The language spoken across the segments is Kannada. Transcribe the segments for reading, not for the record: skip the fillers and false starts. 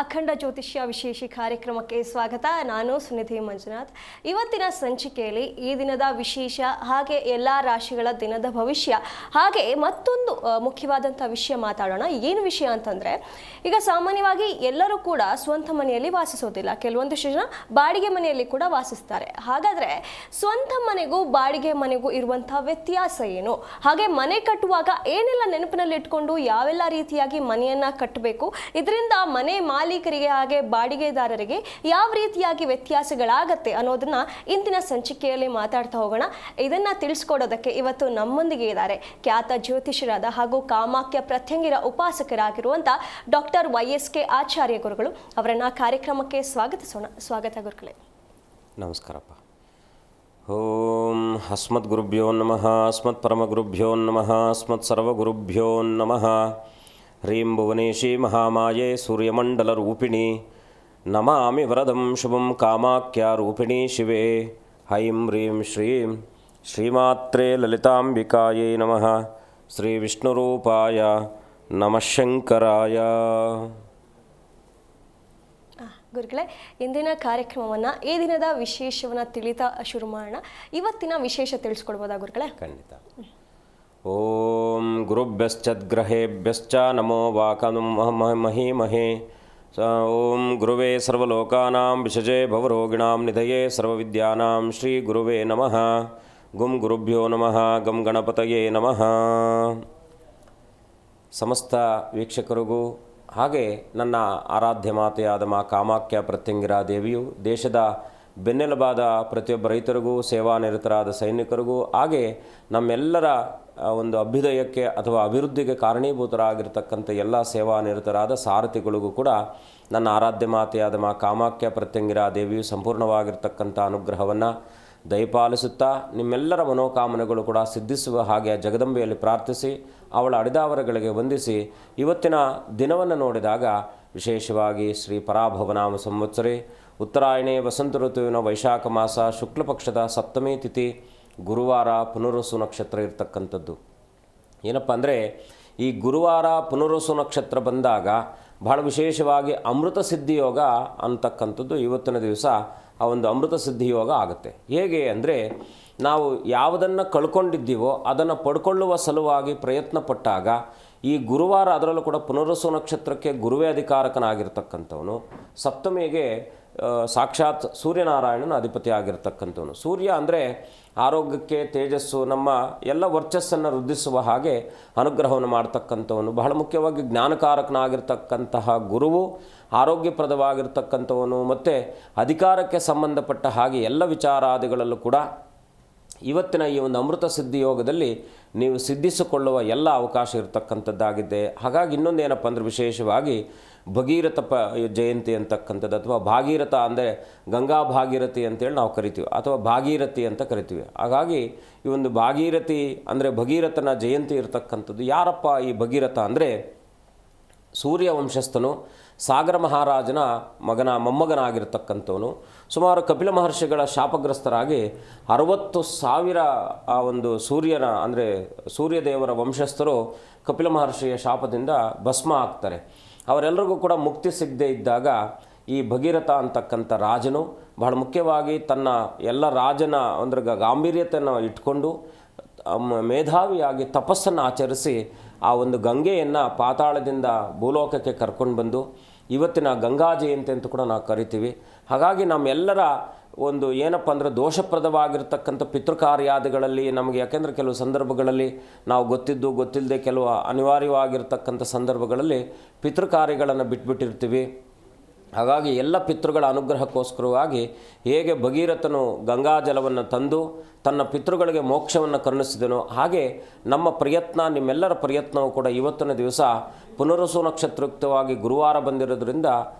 ಅಖಂಡ ಜ್ಯೋತಿಷ್ಯ ವಿಶೇಷ ಕಾರ್ಯಕ್ರಮಕ್ಕೆ ಸ್ವಾಗತ. ನಾನು ಸುನಿಧಿ ಮಂಜುನಾಥ್. ಇವತ್ತಿನ ಸಂಚಿಕೆಯಲ್ಲಿ ಈ ದಿನದ ವಿಶೇಷ, ಹಾಗೆ ಎಲ್ಲ ರಾಶಿಗಳ ದಿನದ ಭವಿಷ್ಯ, ಹಾಗೆ ಮತ್ತೊಂದು ಮುಖ್ಯವಾದಂಥ ವಿಷಯ ಮಾತಾಡೋಣ. ಏನು ವಿಷಯ ಅಂತಂದರೆ, ಈಗ ಸಾಮಾನ್ಯವಾಗಿ ಎಲ್ಲರೂ ಕೂಡ ಸ್ವಂತ ಮನೆಯಲ್ಲಿ ವಾಸಿಸೋದಿಲ್ಲ, ಕೆಲವೊಂದು ಜನ ಬಾಡಿಗೆ ಮನೆಯಲ್ಲಿ ಕೂಡ ವಾಸಿಸ್ತಾರೆ. ಹಾಗಾದರೆ ಸ್ವಂತ ಮನೆಗೂ ಬಾಡಿಗೆ ಮನೆಗೂ ಇರುವಂಥ ವ್ಯತ್ಯಾಸ ಏನು, ಹಾಗೆ ಮನೆ ಕಟ್ಟುವಾಗ ಏನೆಲ್ಲ ನೆನಪಿನಲ್ಲಿ ಇಟ್ಕೊಂಡು ಯಾವೆಲ್ಲ ರೀತಿಯಾಗಿ ಮನೆಯನ್ನು ಕಟ್ಟಬೇಕು, ಇದರಿಂದ ಮನೆ ಮಾಲೀಕರಿಗೆ ಹಾಗೆ ಬಾಡಿಗೆದಾರರಿಗೆ ಯಾವ ರೀತಿಯಾಗಿ ವ್ಯತ್ಯಾಸಗಳಾಗತ್ತೆ ಅನ್ನೋದನ್ನ ಇಂದಿನ ಸಂಚಿಕೆಯಲ್ಲಿ ಮಾತಾಡ್ತಾ ಹೋಗೋಣ. ಇದನ್ನ ತಿಳಿಸ್ಕೊಡೋದಕ್ಕೆ ಇವತ್ತು ನಮ್ಮೊಂದಿಗೆ ಇದ್ದಾರೆ ಖ್ಯಾತ ಜ್ಯೋತಿಷರಾದ ಹಾಗೂ ಕಾಮಾಖ್ಯ ಪ್ರತ್ಯಂಗಿರ ಉಪಾಸಕರಾಗಿರುವಂಥ ಡಾಕ್ಟರ್ YSK ಆಚಾರ್ಯ ಗುರುಗಳು. ಅವರನ್ನ ಕಾರ್ಯಕ್ರಮಕ್ಕೆ ಸ್ವಾಗತಿಸೋಣ. ಸ್ವಾಗತ ಗುರುಗಳೇ. ನಮಸ್ಕಾರಪ್ಪ. ಓಂ ಅಸ್ಮದ್ ಗುರುಭ್ಯೋ ನಮಃ, ಅಸ್ಮತ್ ಪರಮ ಗುರುಭ್ಯೋ ನಮಃ, ಅಸ್ಮತ್ ಸರ್ವಗುರುಭ್ಯೋ ನಮಃ. ಹ್ರೀಂ ಭುವನೇಶಿ ಮಹಾಮಾಯೆ ಸೂರ್ಯಮಂಡಲ ರೂಪಿಣಿ ನಮಾಮಿ ವರದಂ ಶುಭಂ ಕಾಮಾಖ್ಯ ರೂಪಿಣಿ ಶಿವೆ. ಹೈಂ ಹ್ರೀಂ ಶ್ರೀಂ ಶ್ರೀಮಾತ್ರೇ ಲಲಿತಾಂಬಿಕಾಯೇ ನಮಃ. ಶ್ರೀ ವಿಷ್ಣುರೂಪಾಯ ನಮಃ ಶಂಕರಾಯ. ಗುರುಗಳೇ, ಇಂದಿನ ಕಾರ್ಯಕ್ರಮವನ್ನು, ಈ ದಿನದ ವಿಶೇಷವನ್ನು ತಿಳಿತಾ ಶುರು ಮಾಡೋಣ. ಇವತ್ತಿನ ವಿಶೇಷ ತಿಳಿಸ್ಕೊಡ್ಬೋದಾ ಗುರುಗಳೇ? ಖಂಡಿತ. ಓಂ ಗುರುಭ್ಯಶ್ಚದ್ಗ್ರಹೇಭ್ಯಶ್ಚ ನಮೋ ವಾಕನು ಮಹೀಮಹೇ. ಓಂ ಗುರುವೇ ಸರ್ವಲೋಕಾನಾಂ ವಿಷಜೇ ಭವರೋಗಿಣಾಂ ನಿಧಯೇ ಸರ್ವವಿದ್ಯಾನಾಂ ಶ್ರೀ ಗುರುವೇ ನಮಃ. ಗುಂ ಗುರುಭ್ಯೋ ನಮಃ. ಗಂ ಗಣಪತಯೇ ನಮಃ. ಸಮಸ್ತ ವೀಕ್ಷಕರಿಗೂ ಹಾಗೆ ನನ್ನ ಆರಾಧ್ಯ ಮಾತೆಯಾದ ಮಾ ಕಾಮಾಖ್ಯ ಪ್ರತ್ಯಂಗಿರಾ ದೇವಿಯು ದೇಶದ ಬೆನ್ನೆಲುಬಾದ ಪ್ರತಿಯೊಬ್ಬ ರೈತರಿಗೂ, ಸೇವಾನಿರತರಾದ ಸೈನಿಕರಿಗೂ, ಹಾಗೆ ನಮ್ಮೆಲ್ಲರ ಒಂದು ಅಭ್ಯುದಯಕ್ಕೆ ಅಥವಾ ಅಭಿವೃದ್ಧಿಗೆ ಕಾರಣೀಭೂತರಾಗಿರ್ತಕ್ಕಂಥ ಎಲ್ಲ ಸೇವಾನಿರತರಾದ ಸಾರಥಿಗಳಿಗೂ ಕೂಡ ನನ್ನ ಆರಾಧ್ಯ ಮಾತೆಯಾದ ಮಾ ಕಾಮಾಖ್ಯ ಪ್ರತ್ಯಂಗಿರಾ ದೇವಿಯು ಸಂಪೂರ್ಣವಾಗಿರ್ತಕ್ಕಂಥ ಅನುಗ್ರಹವನ್ನು ದಯಪಾಲಿಸುತ್ತಾ ನಿಮ್ಮೆಲ್ಲರ ಮನೋಕಾಮನೆಗಳು ಕೂಡ ಸಿದ್ಧಿಸುವ ಹಾಗೆ ಜಗದಂಬೆಯಲ್ಲಿ ಪ್ರಾರ್ಥಿಸಿ ಅವಳ ಅಡಿದಾವರಗಳಿಗೆ ವಂದಿಸಿ ಇವತ್ತಿನ ದಿನವನ್ನು ನೋಡಿದಾಗ ವಿಶೇಷವಾಗಿ ಶ್ರೀ ಪರಾಭವನಾಮ ಸಂವತ್ಸರೆ ಉತ್ತರಾಯಣೆ ವಸಂತ ಋತುವಿನ ವೈಶಾಖ ಮಾಸ ಶುಕ್ಲ ಪಕ್ಷದ ಸಪ್ತಮಿ ತಿಥಿ ಗುರುವಾರ ಪುನರ್ವಸು ನಕ್ಷತ್ರ ಇರ್ತಕ್ಕಂಥದ್ದು. ಏನಪ್ಪ ಅಂದರೆ, ಈ ಗುರುವಾರ ಪುನರ್ವಸು ನಕ್ಷತ್ರ ಬಂದಾಗ ಬಹಳ ವಿಶೇಷವಾಗಿ ಅಮೃತ ಸಿದ್ಧಿಯೋಗ ಅಂತಕ್ಕಂಥದ್ದು ಇವತ್ತಿನ ದಿವಸ ಆ ಒಂದು ಅಮೃತ ಸಿದ್ಧಿಯೋಗ ಆಗುತ್ತೆ. ಹೇಗೆ ಅಂದರೆ, ನಾವು ಯಾವುದನ್ನು ಕಳ್ಕೊಂಡಿದ್ದೀವೋ ಅದನ್ನು ಪಡ್ಕೊಳ್ಳುವ ಸಲುವಾಗಿ ಪ್ರಯತ್ನ ಪಟ್ಟಾಗ ಈ ಗುರುವಾರ, ಅದರಲ್ಲೂ ಕೂಡ ಪುನರ್ವಸು ನಕ್ಷತ್ರಕ್ಕೆ ಗುರುವೇ ಅಧಿಕಾರಕನಾಗಿರ್ತಕ್ಕಂಥವನು, ಸಪ್ತಮಿಗೆ ಸಾಕ್ಷಾತ್ ಸೂರ್ಯನಾರಾಯಣನ ಅಧಿಪತಿ ಆಗಿರ್ತಕ್ಕಂಥವನು. ಸೂರ್ಯ ಅಂದರೆ ಆರೋಗ್ಯಕ್ಕೆ ತೇಜಸ್ಸು, ನಮ್ಮ ಎಲ್ಲ ವರ್ಚಸ್ಸನ್ನು ವೃದ್ಧಿಸುವ ಹಾಗೆ ಅನುಗ್ರಹವನ್ನು ಮಾಡ್ತಕ್ಕಂಥವನು. ಬಹಳ ಮುಖ್ಯವಾಗಿ ಜ್ಞಾನಕಾರಕನಾಗಿರ್ತಕ್ಕಂತಹ ಗುರುವು ಆರೋಗ್ಯಪ್ರದವಾಗಿರ್ತಕ್ಕಂಥವನು ಮತ್ತು ಅಧಿಕಾರಕ್ಕೆ ಸಂಬಂಧಪಟ್ಟ ಹಾಗೆ ಎಲ್ಲ ವಿಚಾರಾದಿಗಳಲ್ಲೂ ಕೂಡ ಇವತ್ತಿನ ಈ ಒಂದು ಅಮೃತ ಸಿದ್ಧಿ ಯೋಗದಲ್ಲಿ ನೀವು ಸಿದ್ಧಿಸಿಕೊಳ್ಳುವ ಎಲ್ಲ ಅವಕಾಶ ಇರತಕ್ಕಂಥದ್ದಾಗಿದೆ. ಹಾಗಾಗಿ ಇನ್ನೊಂದೇನಪ್ಪ ಅಂದರೆ, ವಿಶೇಷವಾಗಿ ಭಗೀರಥ ಜಯಂತಿ ಅಂತಕ್ಕಂಥದ್ದು, ಅಥವಾ ಭಾಗೀರಥ ಅಂದರೆ ಗಂಗಾ ಭಾಗೀರಥಿ ಅಂತೇಳಿ ನಾವು ಕರಿತೀವಿ, ಅಥವಾ ಭಾಗೀರಥಿ ಅಂತ ಕರಿತೀವಿ. ಹಾಗಾಗಿ ಈ ಒಂದು ಭಾಗೀರಥಿ ಅಂದರೆ ಭಗೀರಥನ ಜಯಂತಿ ಇರತಕ್ಕಂಥದ್ದು. ಯಾರಪ್ಪ ಈ ಭಗೀರಥ ಅಂದರೆ, ಸೂರ್ಯ ವಂಶಸ್ಥನು, ಸಾಗರ ಮಹಾರಾಜನ ಮೊಮ್ಮಗನಾಗಿರ್ತಕ್ಕಂಥವನು. ಸುಮಾರು ಕಪಿಲ ಮಹರ್ಷಿಗಳ ಶಾಪಗ್ರಸ್ತರಾಗಿ 60,000 ಆ ಒಂದು ಸೂರ್ಯನ ಅಂದರೆ ಸೂರ್ಯದೇವರ ವಂಶಸ್ಥರು ಕಪಿಲ ಮಹರ್ಷಿಯ ಶಾಪದಿಂದ ಭಸ್ಮ ಆಗ್ತಾರೆ. ಅವರೆಲ್ಲರಿಗೂ ಕೂಡ ಮುಕ್ತಿ ಸಿಗದೇ ಇದ್ದಾಗ ಈ ಭಗೀರಥ ಅಂತಕ್ಕಂಥ ರಾಜನು ಬಹಳ ಮುಖ್ಯವಾಗಿ ತನ್ನ ಎಲ್ಲ ರಾಜನ ಅಂದರೆ ಗಾಂಭೀರ್ಯತೆಯನ್ನು ಇಟ್ಕೊಂಡು ಮೇಧಾವಿಯಾಗಿ ತಪಸ್ಸನ್ನು ಆಚರಿಸಿ ಆ ಒಂದು ಗಂಗೆಯನ್ನು ಪಾತಾಳದಿಂದ ಭೂಲೋಕಕ್ಕೆ ಕರ್ಕೊಂಡು ಬಂದು ಇವತ್ತಿನ ಗಂಗಾ ಜಯಂತಿ ಅಂತ ಕೂಡ ನಾವು ಕರಿತೀವಿ. ಹಾಗಾಗಿ ನಮ್ಮೆಲ್ಲರ ಒಂದು ಏನಪ್ಪ ಅಂದರೆ, ದೋಷಪ್ರದವಾಗಿರ್ತಕ್ಕಂಥ ಪಿತೃಕಾರ್ಯಾದಿಗಳಲ್ಲಿ ನಮಗೆ, ಯಾಕೆಂದರೆ ಕೆಲವು ಸಂದರ್ಭಗಳಲ್ಲಿ ನಾವು ಗೊತ್ತಿದ್ದು ಗೊತ್ತಿಲ್ಲದೆ ಕೆಲವು ಅನಿವಾರ್ಯವಾಗಿರ್ತಕ್ಕಂಥ ಸಂದರ್ಭಗಳಲ್ಲಿ ಪಿತೃಕಾರ್ಯಗಳನ್ನು ಬಿಟ್ಬಿಟ್ಟಿರ್ತೀವಿ. ಹಾಗಾಗಿ ಎಲ್ಲ ಪಿತೃಗಳ ಅನುಗ್ರಹಕ್ಕೋಸ್ಕರವಾಗಿ ಹೇಗೆ ಭಗೀರಥನು ಗಂಗಾಜಲವನ್ನು ತಂದು ತನ್ನ ಪಿತೃಗಳಿಗೆ ಮೋಕ್ಷವನ್ನು ಕರುಣಿಸಿದನು, ಹಾಗೆ ನಮ್ಮ ಪ್ರಯತ್ನ, ನಿಮ್ಮೆಲ್ಲರ ಪ್ರಯತ್ನವೂ ಕೂಡ ಇವತ್ತಿನ ದಿವಸ ಪುನರ್ವಸು ನಕ್ಷತ್ರಯುಕ್ತವಾಗಿ ಗುರುವಾರ ಬಂದಿರೋದ್ರಿಂದ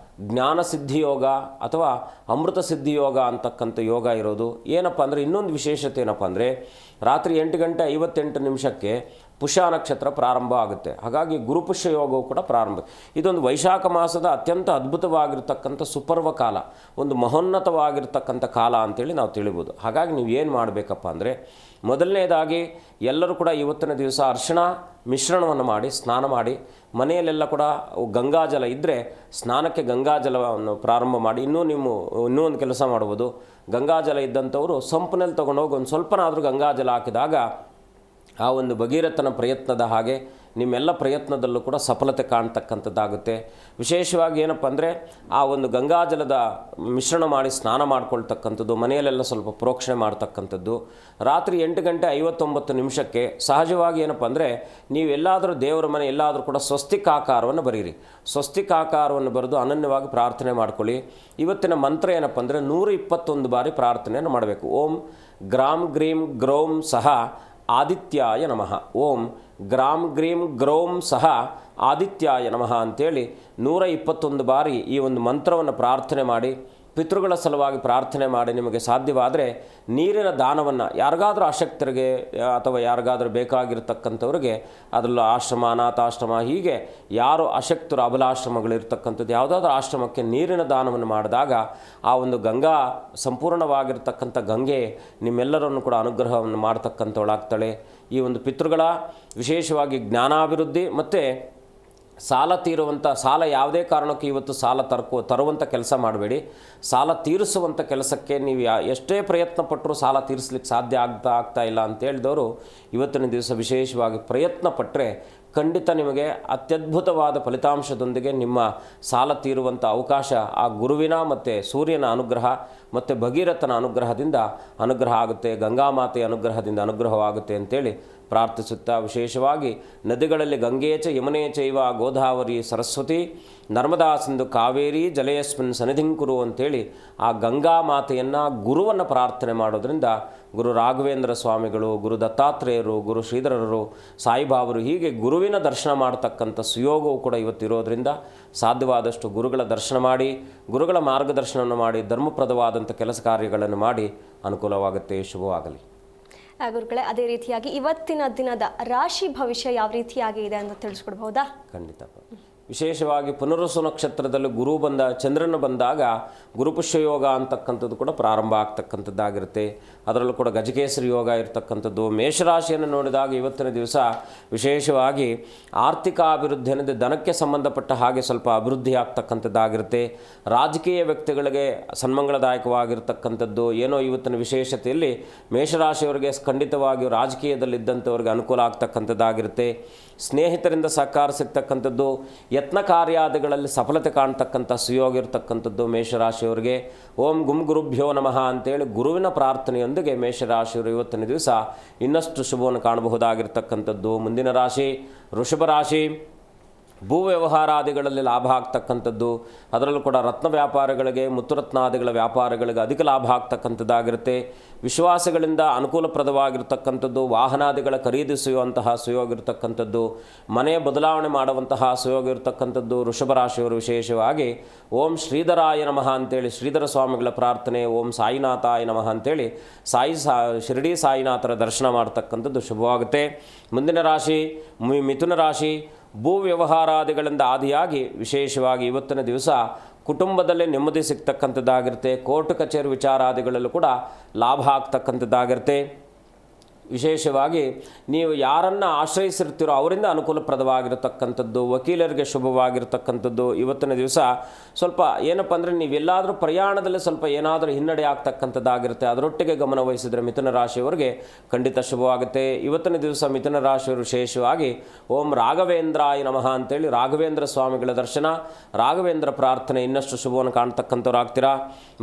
ಜ್ಞಾನ ಸಿದ್ಧಿಯೋಗ ಅಥವಾ ಅಮೃತ ಸಿದ್ಧಿಯೋಗ ಅಂತಕ್ಕಂಥ ಯೋಗ ಇರೋದು. ಏನಪ್ಪ ಅಂದರೆ, ಇನ್ನೊಂದು ವಿಶೇಷತೆ ಏನಪ್ಪ ಅಂದರೆ, ರಾತ್ರಿ 8:58 ಪುಷ್ಯ ನಕ್ಷತ್ರ ಪ್ರಾರಂಭ ಆಗುತ್ತೆ. ಹಾಗಾಗಿ ಗುರುಪುಷ್ಯ ಯೋಗವು ಕೂಡ ಪ್ರಾರಂಭ. ಇದೊಂದು ವೈಶಾಖ ಮಾಸದ ಅತ್ಯಂತ ಅದ್ಭುತವಾಗಿರ್ತಕ್ಕಂಥ ಸುಪರ್ವ ಕಾಲ, ಒಂದು ಮಹೋನ್ನತವಾಗಿರ್ತಕ್ಕಂಥ ಕಾಲ ಅಂತೇಳಿ ನಾವು ತಿಳಿಬೋದು. ಹಾಗಾಗಿ ನೀವು ಏನು ಮಾಡಬೇಕಪ್ಪ ಅಂದರೆ, ಮೊದಲನೇದಾಗಿ ಎಲ್ಲರೂ ಕೂಡ ಇವತ್ತಿನ ದಿವಸ ಅರಿಶಿಣ ಮಿಶ್ರಣವನ್ನು ಮಾಡಿ ಸ್ನಾನ ಮಾಡಿ, ಮನೆಯಲ್ಲೆಲ್ಲ ಕೂಡ ಗಂಗಾಜಲ ಇದ್ದರೆ ಸ್ನಾನಕ್ಕೆ ಗಂಗಾಜಲವನ್ನು ಪ್ರಾರಂಭ ಮಾಡಿ. ಇನ್ನೂ ಒಂದು ಕೆಲಸ ಮಾಡ್ಬೋದು, ಗಂಗಾಜಲ ಇದ್ದಂಥವರು ಸಂಪಿನಲ್ಲಿ ತೊಗೊಂಡೋಗಿ ಒಂದು ಸ್ವಲ್ಪನಾದರೂ ಗಂಗಾಜಲ ಹಾಕಿದಾಗ ಆ ಒಂದು ಭಗೀರಥನ ಪ್ರಯತ್ನದ ಹಾಗೆ ನಿಮ್ಮೆಲ್ಲ ಪ್ರಯತ್ನದಲ್ಲೂ ಕೂಡ ಸಫಲತೆ ಕಾಣ್ತಕ್ಕಂಥದ್ದಾಗುತ್ತೆ. ವಿಶೇಷವಾಗಿ ಏನಪ್ಪ ಅಂದರೆ, ಆ ಒಂದು ಗಂಗಾಜಲದ ಮಿಶ್ರಣ ಮಾಡಿ ಸ್ನಾನ ಮಾಡ್ಕೊಳ್ತಕ್ಕಂಥದ್ದು, ಮನೆಯಲ್ಲೆಲ್ಲ ಸ್ವಲ್ಪ ಪ್ರೋಕ್ಷಣೆ ಮಾಡ್ತಕ್ಕಂಥದ್ದು. ರಾತ್ರಿ 8:59 ಸಹಜವಾಗಿ ಏನಪ್ಪ ಅಂದರೆ, ನೀವು ಎಲ್ಲಾದರೂ ದೇವರ ಮನೆ ಎಲ್ಲಾದರೂ ಕೂಡ ಸ್ವಸ್ತಿಕಾಕಾರವನ್ನು ಬರೀರಿ. ಸ್ವಸ್ತಿಕಾಕಾರವನ್ನು ಬರೆದು ಅನನ್ಯವಾಗಿ ಪ್ರಾರ್ಥನೆ ಮಾಡ್ಕೊಳ್ಳಿ. ಇವತ್ತಿನ ಮಂತ್ರ ಏನಪ್ಪ ಅಂದರೆ 121 ಬಾರಿ ಪ್ರಾರ್ಥನೆಯನ್ನು ಮಾಡಬೇಕು. ಓಂ ಗ್ರಾಂ ಗ್ರೀಂ ಗ್ರೌಂ ಸಹ ಆದಿತ್ಯಾಯ ನಮಃ. ಓಂ ಗ್ರಾಂ ಗ್ರೀಂ ಗ್ರೌಂ ಸಹ ಆದಿತ್ಯಾಯ ನಮಃ ಅಂತೇಳಿ 121 ಬಾರಿ ಈ ಒಂದು ಮಂತ್ರವನ್ನು ಪ್ರಾರ್ಥನೆ ಮಾಡಿ, ಪಿತೃಗಳ ಸಲುವಾಗಿ ಪ್ರಾರ್ಥನೆ ಮಾಡಿ. ನಿಮಗೆ ಸಾಧ್ಯವಾದರೆ ನೀರಿನ ದಾನವನ್ನು ಯಾರಿಗಾದರೂ ಆಸಕ್ತರಿಗೆ ಅಥವಾ ಯಾರಿಗಾದರೂ ಬೇಕಾಗಿರ್ತಕ್ಕಂಥವ್ರಿಗೆ, ಅದರಲ್ಲೂ ಆಶ್ರಮ, ಅನಾಥಾಶ್ರಮ, ಹೀಗೆ ಯಾರು ಅಶಕ್ತರು ಅಬಲಾಶ್ರಮಗಳಿರ್ತಕ್ಕಂಥದ್ದು ಯಾವುದಾದ್ರೂ ಆಶ್ರಮಕ್ಕೆ ನೀರಿನ ದಾನವನ್ನು ಮಾಡಿದಾಗ ಆ ಒಂದು ಗಂಗಾ ಸಂಪೂರ್ಣವಾಗಿರ್ತಕ್ಕಂಥ ಗಂಗೆ ನಿಮ್ಮೆಲ್ಲರನ್ನು ಕೂಡ ಅನುಗ್ರಹವನ್ನು ಮಾಡ್ತಕ್ಕಂಥವಳಾಗ್ತಾಳೆ. ಈ ಒಂದು ಪಿತೃಗಳ ವಿಶೇಷವಾಗಿ ಜ್ಞಾನಾಭಿವೃದ್ಧಿ ಮತ್ತು ಸಾಲ ಯಾವುದೇ ಕಾರಣಕ್ಕೂ ಇವತ್ತು ತರುವಂಥ ಕೆಲಸ ಮಾಡಬೇಡಿ. ಸಾಲ ತೀರಿಸುವಂಥ ಕೆಲಸಕ್ಕೆ ನೀವು ಎಷ್ಟೇ ಪ್ರಯತ್ನ ಪಟ್ಟರೂ ಸಾಲ ತೀರಿಸ್ಲಿಕ್ಕೆ ಸಾಧ್ಯ ಆಗ್ತಾ ಇಲ್ಲ ಅಂತೇಳಿದವರು ಇವತ್ತಿನ ದಿವಸ ವಿಶೇಷವಾಗಿ ಪ್ರಯತ್ನ ಪಟ್ಟರೆ ಖಂಡಿತ ನಿಮಗೆ ಅತ್ಯದ್ಭುತವಾದ ಫಲಿತಾಂಶದೊಂದಿಗೆ ನಿಮ್ಮ ಸಾಲ ತೀರುವಂಥ ಅವಕಾಶ ಆ ಗುರುವಿನ ಮತ್ತು ಸೂರ್ಯನ ಅನುಗ್ರಹ ಮತ್ತು ಭಗೀರಥನ ಅನುಗ್ರಹದಿಂದ ಅನುಗ್ರಹ ಆಗುತ್ತೆ, ಗಂಗಾಮಾತೆಯ ಅನುಗ್ರಹದಿಂದ ಅನುಗ್ರಹವಾಗುತ್ತೆ ಅಂತೇಳಿ ಪ್ರಾರ್ಥಿಸುತ್ತಾ, ವಿಶೇಷವಾಗಿ ನದಿಗಳಲ್ಲಿ ಗಂಗೆ ಚ ಯಮುನೆ ಚೈವ ಗೋದಾವರಿ ಸರಸ್ವತಿ ನರ್ಮದಾ ಸಿಂಧು ಕಾವೇರಿ ಜಲೆಯಸ್ಮಿನ್ ಸನ್ನಿಧಿಂಕುರು ಅಂತೇಳಿ ಆ ಗಂಗಾ ಮಾತೆಯನ್ನು ಗುರುವನ್ನು ಪ್ರಾರ್ಥನೆ ಮಾಡೋದ್ರಿಂದ ಗುರು ರಾಘವೇಂದ್ರ ಸ್ವಾಮಿಗಳು, ಗುರು ದತ್ತಾತ್ರೇಯರು, ಗುರು ಶ್ರೀಧರರು, ಸಾಯಿಬಾಬರು, ಹೀಗೆ ಗುರುವಿನ ದರ್ಶನ ಮಾಡ್ತಕ್ಕಂಥ ಸುಯೋಗವು ಕೂಡ ಇವತ್ತಿರೋದ್ರಿಂದ ಸಾಧ್ಯವಾದಷ್ಟು ಗುರುಗಳ ದರ್ಶನ ಮಾಡಿ, ಗುರುಗಳ ಮಾರ್ಗದರ್ಶನವನ್ನು ಮಾಡಿ, ಧರ್ಮಪ್ರದವಾದಂಥ ಕೆಲಸ ಕಾರ್ಯಗಳನ್ನು ಮಾಡಿ ಅನುಕೂಲವಾಗುತ್ತೆ. ಶುಭವಾಗಲಿ. ಗುರುಗಳೇ, ಅದೇ ರೀತಿಯಾಗಿ ಇವತ್ತಿನ ದಿನದ ರಾಶಿ ಭವಿಷ್ಯ ಯಾವ ರೀತಿಯಾಗಿ ಇದೆ ಅಂತ ತಿಳಿಸ್ಕೊಡ್ಬಹುದಾ? ಖಂಡಿತ. ವಿಶೇಷವಾಗಿ ಪುನರ್ವಸು ನಕ್ಷತ್ರದಲ್ಲಿ ಚಂದ್ರನ ಬಂದಾಗ ಗುರುಪುಷ್ಯ ಯೋಗ ಅಂತಕ್ಕಂಥದ್ದು ಕೂಡ ಪ್ರಾರಂಭ ಆಗ್ತಕ್ಕಂಥದ್ದಾಗಿರುತ್ತೆ. ಅದರಲ್ಲೂ ಕೂಡ ಗಜಕೇಸರಿ ಯೋಗ ಇರತಕ್ಕಂಥದ್ದು. ಮೇಷರಾಶಿಯನ್ನು ನೋಡಿದಾಗ ಇವತ್ತಿನ ದಿವಸ ವಿಶೇಷವಾಗಿ ಆರ್ಥಿಕ ಅಭಿವೃದ್ಧಿ ಅನ್ನೋದು ದನಕ್ಕೆ ಸಂಬಂಧಪಟ್ಟ ಹಾಗೆ ಸ್ವಲ್ಪ ಅಭಿವೃದ್ಧಿ ಆಗ್ತಕ್ಕಂಥದ್ದಾಗಿರುತ್ತೆ. ರಾಜಕೀಯ ವ್ಯಕ್ತಿಗಳಿಗೆ ಸನ್ಮಂಗಳದಾಯಕವಾಗಿರ್ತಕ್ಕಂಥದ್ದು ಏನೋ ಇವತ್ತಿನ ವಿಶೇಷತೆಯಲ್ಲಿ ಮೇಷರಾಶಿಯವರಿಗೆ ಖಂಡಿತವಾಗಿಯೂ ರಾಜಕೀಯದಲ್ಲಿದ್ದಂಥವ್ರಿಗೆ ಅನುಕೂಲ ಆಗ್ತಕ್ಕಂಥದ್ದಾಗಿರುತ್ತೆ. ಸ್ನೇಹಿತರಿಂದ ಸಹಕಾರ ಸಿಗ್ತಕ್ಕಂಥದ್ದು, ಯತ್ನ ಕಾರ್ಯಾದಿಗಳಲ್ಲಿ ಸಫಲತೆ ಕಾಣ್ತಕ್ಕಂಥ ಸುಯೋಗ ಇರತಕ್ಕಂಥದ್ದು ಮೇಷರಾಶಿಯವರಿಗೆ. ಓಂ ಗುಂ ಗುರುಭ್ಯೋ ನಮಃ ಅಂತೇಳಿ ಗುರುವಿನ ಪ್ರಾರ್ಥನೆಯೊಂದಿಗೆ ಮೇಷರಾಶಿಯವರು ಇವತ್ತಿನ ದಿವಸ ಇನ್ನಷ್ಟು ಶುಭವನ್ನು ಕಾಣಬಹುದಾಗಿರ್ತಕ್ಕಂಥದ್ದು. ಮುಂದಿನ ರಾಶಿ ವೃಷಭ ರಾಶಿ. ಭೂ ವ್ಯವಹಾರಾದಿಗಳಲ್ಲಿ ಲಾಭ ಆಗ್ತಕ್ಕಂಥದ್ದು, ಅದರಲ್ಲೂ ಕೂಡ ರತ್ನ ವ್ಯಾಪಾರಗಳಿಗೆ, ಮುತ್ತುರತ್ನಾದಿಗಳ ವ್ಯಾಪಾರಗಳಿಗೆ ಅಧಿಕ ಲಾಭ ಆಗ್ತಕ್ಕಂಥದ್ದಾಗಿರುತ್ತೆ. ವಿಶ್ವಾಸಗಳಿಂದ ಅನುಕೂಲಪ್ರದವಾಗಿರ್ತಕ್ಕಂಥದ್ದು, ವಾಹನಾದಿಗಳ ಖರೀದಿಸುವಂತಹ ಸುಯೋಗ ಇರತಕ್ಕಂಥದ್ದು, ಮನೆ ಬದಲಾವಣೆ ಮಾಡುವಂತಹ ಸುಯೋಗ ಇರತಕ್ಕಂಥದ್ದು ವೃಷಭ ರಾಶಿಯವರು. ವಿಶೇಷವಾಗಿ ಓಂ ಶ್ರೀಧರಾಯ ನಮಃ ಅಂತೇಳಿ ಶ್ರೀಧರ ಸ್ವಾಮಿಗಳ ಪ್ರಾರ್ಥನೆ, ಓಂ ಸಾಯಿನಾಥಾಯ ನಮಃ ಅಂತೇಳಿ ಶಿರಡಿ ಸಾಯಿನಾಥರ ದರ್ಶನ ಮಾಡ್ತಕ್ಕಂಥದ್ದು ಶುಭವಾಗುತ್ತೆ. ಮುಂದಿನ ರಾಶಿ ಮಿಥುನ ರಾಶಿ. ಭೂ ವ್ಯವಹಾರಾದಿಗಳಿಂದ ಆದಿಯಾಗಿ ವಿಶೇಷವಾಗಿ ಇವತ್ತಿನ ದಿವಸ ಕುಟುಂಬದಲ್ಲೇ ನೆಮ್ಮದಿ ಸಿಗ್ತಕ್ಕಂಥದ್ದಾಗಿರುತ್ತೆ. ಕೋರ್ಟ್ ಕಚೇರಿ ವಿಚಾರಾದಿಗಳಲ್ಲೂ ಕೂಡ ಲಾಭ ಆಗ್ತಕ್ಕಂಥದ್ದಾಗಿರುತ್ತೆ. ವಿಶೇಷವಾಗಿ ನೀವು ಯಾರನ್ನು ಆಶ್ರಯಿಸಿರ್ತೀರೋ ಅವರಿಂದ ಅನುಕೂಲಪ್ರದವಾಗಿರತಕ್ಕಂಥದ್ದು, ವಕೀಲರಿಗೆ ಶುಭವಾಗಿರ್ತಕ್ಕಂಥದ್ದು. ಇವತ್ತಿನ ದಿವಸ ಸ್ವಲ್ಪ ಏನಪ್ಪ ಅಂದರೆ, ನೀವೆಲ್ಲಾದರೂ ಪ್ರಯಾಣದಲ್ಲಿ ಸ್ವಲ್ಪ ಏನಾದರೂ ಹಿನ್ನಡೆ ಆಗ್ತಕ್ಕಂಥದ್ದಾಗಿರುತ್ತೆ, ಅದರೊಟ್ಟಿಗೆ ಗಮನ ವಹಿಸಿದರೆ ಮಿಥುನ ರಾಶಿಯವರಿಗೆ ಖಂಡಿತ ಶುಭವಾಗುತ್ತೆ. ಇವತ್ತಿನ ದಿವಸ ಮಿಥುನ ರಾಶಿಯವರು ವಿಶೇಷವಾಗಿ ಓಂ ರಾಘವೇಂದ್ರಾಯ ನಮಃ ಅಂತೇಳಿ ರಾಘವೇಂದ್ರ ಸ್ವಾಮಿಗಳ ದರ್ಶನ, ರಾಘವೇಂದ್ರ ಪ್ರಾರ್ಥನೆ ಇನ್ನಷ್ಟು ಶುಭವನ್ನು ಕಾಣ್ತಕ್ಕಂಥವ್ರಾಗ್ತೀರಾ.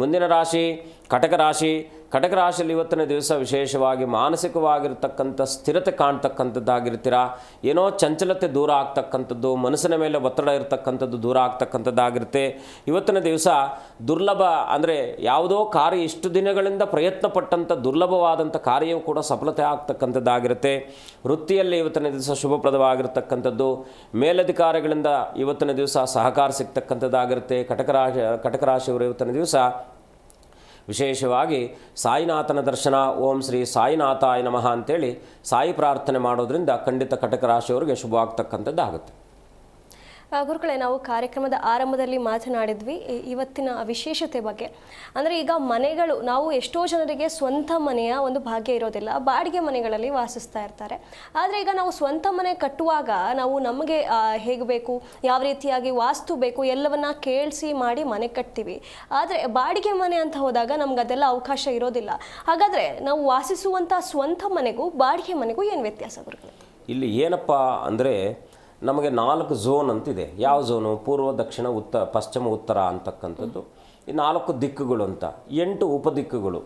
ಮುಂದಿನ ರಾಶಿ ಕಟಕ ರಾಶಿ. ಕಟಕ ರಾಶಿಯಲ್ಲಿ ಇವತ್ತಿನ ದಿವಸ ವಿಶೇಷವಾಗಿ ಮಾನಸಿಕವಾಗಿರ್ತಕ್ಕಂಥ ಸ್ಥಿರತೆ ಕಾಣ್ತಕ್ಕಂಥದ್ದಾಗಿರ್ತೀರಾ. ಏನೋ ಚಂಚಲತೆ ದೂರ ಆಗ್ತಕ್ಕಂಥದ್ದು, ಮನಸ್ಸಿನ ಮೇಲೆ ಒತ್ತಡ ಇರತಕ್ಕಂಥದ್ದು ದೂರ ಆಗ್ತಕ್ಕಂಥದ್ದಾಗಿರುತ್ತೆ. ಇವತ್ತಿನ ದಿವಸ ದುರ್ಲಭ ಅಂದರೆ ಯಾವುದೋ ಕಾರ್ಯ ಇಷ್ಟು ದಿನಗಳಿಂದ ಪ್ರಯತ್ನ ಪಟ್ಟಂಥ ದುರ್ಲಭವಾದಂಥ ಕಾರ್ಯವೂ ಕೂಡ ಸಫಲತೆ ಆಗ್ತಕ್ಕಂಥದ್ದಾಗಿರುತ್ತೆ. ವೃತ್ತಿಯಲ್ಲಿ ಇವತ್ತಿನ ದಿವಸ ಶುಭಪ್ರದವಾಗಿರ್ತಕ್ಕಂಥದ್ದು, ಮೇಲಧಿಕಾರಿಗಳಿಂದ ಇವತ್ತಿನ ದಿವಸ ಸಹಕಾರ ಸಿಗ್ತಕ್ಕಂಥದ್ದಾಗಿರುತ್ತೆ. ಕಟಕ ರಾಶಿಯವರು ಇವತ್ತಿನ ದಿವಸ ವಿಶೇಷವಾಗಿ ಸಾಯಿನಾಥನ ದರ್ಶನ, ಓಂ ಶ್ರೀ ಸಾಯಿನಾಥಾಯ ನಮಃ ಅಂತೇಳಿ ಸಾಯಿ ಪ್ರಾರ್ಥನೆ ಮಾಡೋದ್ರಿಂದ ಖಂಡಿತ ಕಟಕ ರಾಶಿಯವರಿಗೆ ಶುಭವಾಗ್ತಕ್ಕಂಥದ್ದು ಆಗುತ್ತೆ. ಗುರುಗಳೇ, ನಾವು ಕಾರ್ಯಕ್ರಮದ ಆರಂಭದಲ್ಲಿ ಮಾತನಾಡಿದ್ವಿ ಇವತ್ತಿನ ವಿಶೇಷತೆ ಬಗ್ಗೆ. ಅಂದರೆ ಈಗ ಮನೆಗಳು, ನಾವು ಎಷ್ಟೋ ಜನರಿಗೆ ಸ್ವಂತ ಮನೆಯ ಒಂದು ಭಾಗ್ಯ ಇರೋದಿಲ್ಲ, ಬಾಡಿಗೆ ಮನೆಗಳಲ್ಲಿ ವಾಸಿಸ್ತಾ ಇರ್ತಾರೆ. ಆದರೆ ಈಗ ನಾವು ಸ್ವಂತ ಮನೆ ಕಟ್ಟುವಾಗ ನಾವು ನಮಗೆ ಹೇಗೆ ಬೇಕು, ಯಾವ ರೀತಿಯಾಗಿ ವಾಸ್ತು ಬೇಕು ಎಲ್ಲವನ್ನ ಕೇಳಿಸಿ ಮಾಡಿ ಮನೆ ಕಟ್ತೀವಿ. ಆದರೆ ಬಾಡಿಗೆ ಮನೆ ಅಂತ ಹೋದಾಗ ನಮ್ಗೆ ಅದೆಲ್ಲ ಅವಕಾಶ ಇರೋದಿಲ್ಲ. ಹಾಗಾದರೆ ನಾವು ವಾಸಿಸುವಂಥ ಸ್ವಂತ ಮನೆಗೂ ಬಾಡಿಗೆ ಮನೆಗೂ ಏನು ವ್ಯತ್ಯಾಸ ಗುರುಗಳೇ? ಇಲ್ಲಿ ಏನಪ್ಪ ಅಂದರೆ ನಮಗೆ 4 ಝೋನ್ ಅಂತಿದೆ. ಯಾವ ಝೋನು? ಪೂರ್ವ, ದಕ್ಷಿಣ, ಪಶ್ಚಿಮ, ಉತ್ತರ ಅಂತಕ್ಕಂಥದ್ದು. ಈ 4 ದಿಕ್ಕುಗಳು ಅಂತ, 8 ಉಪದಿಕ್ಕುಗಳು,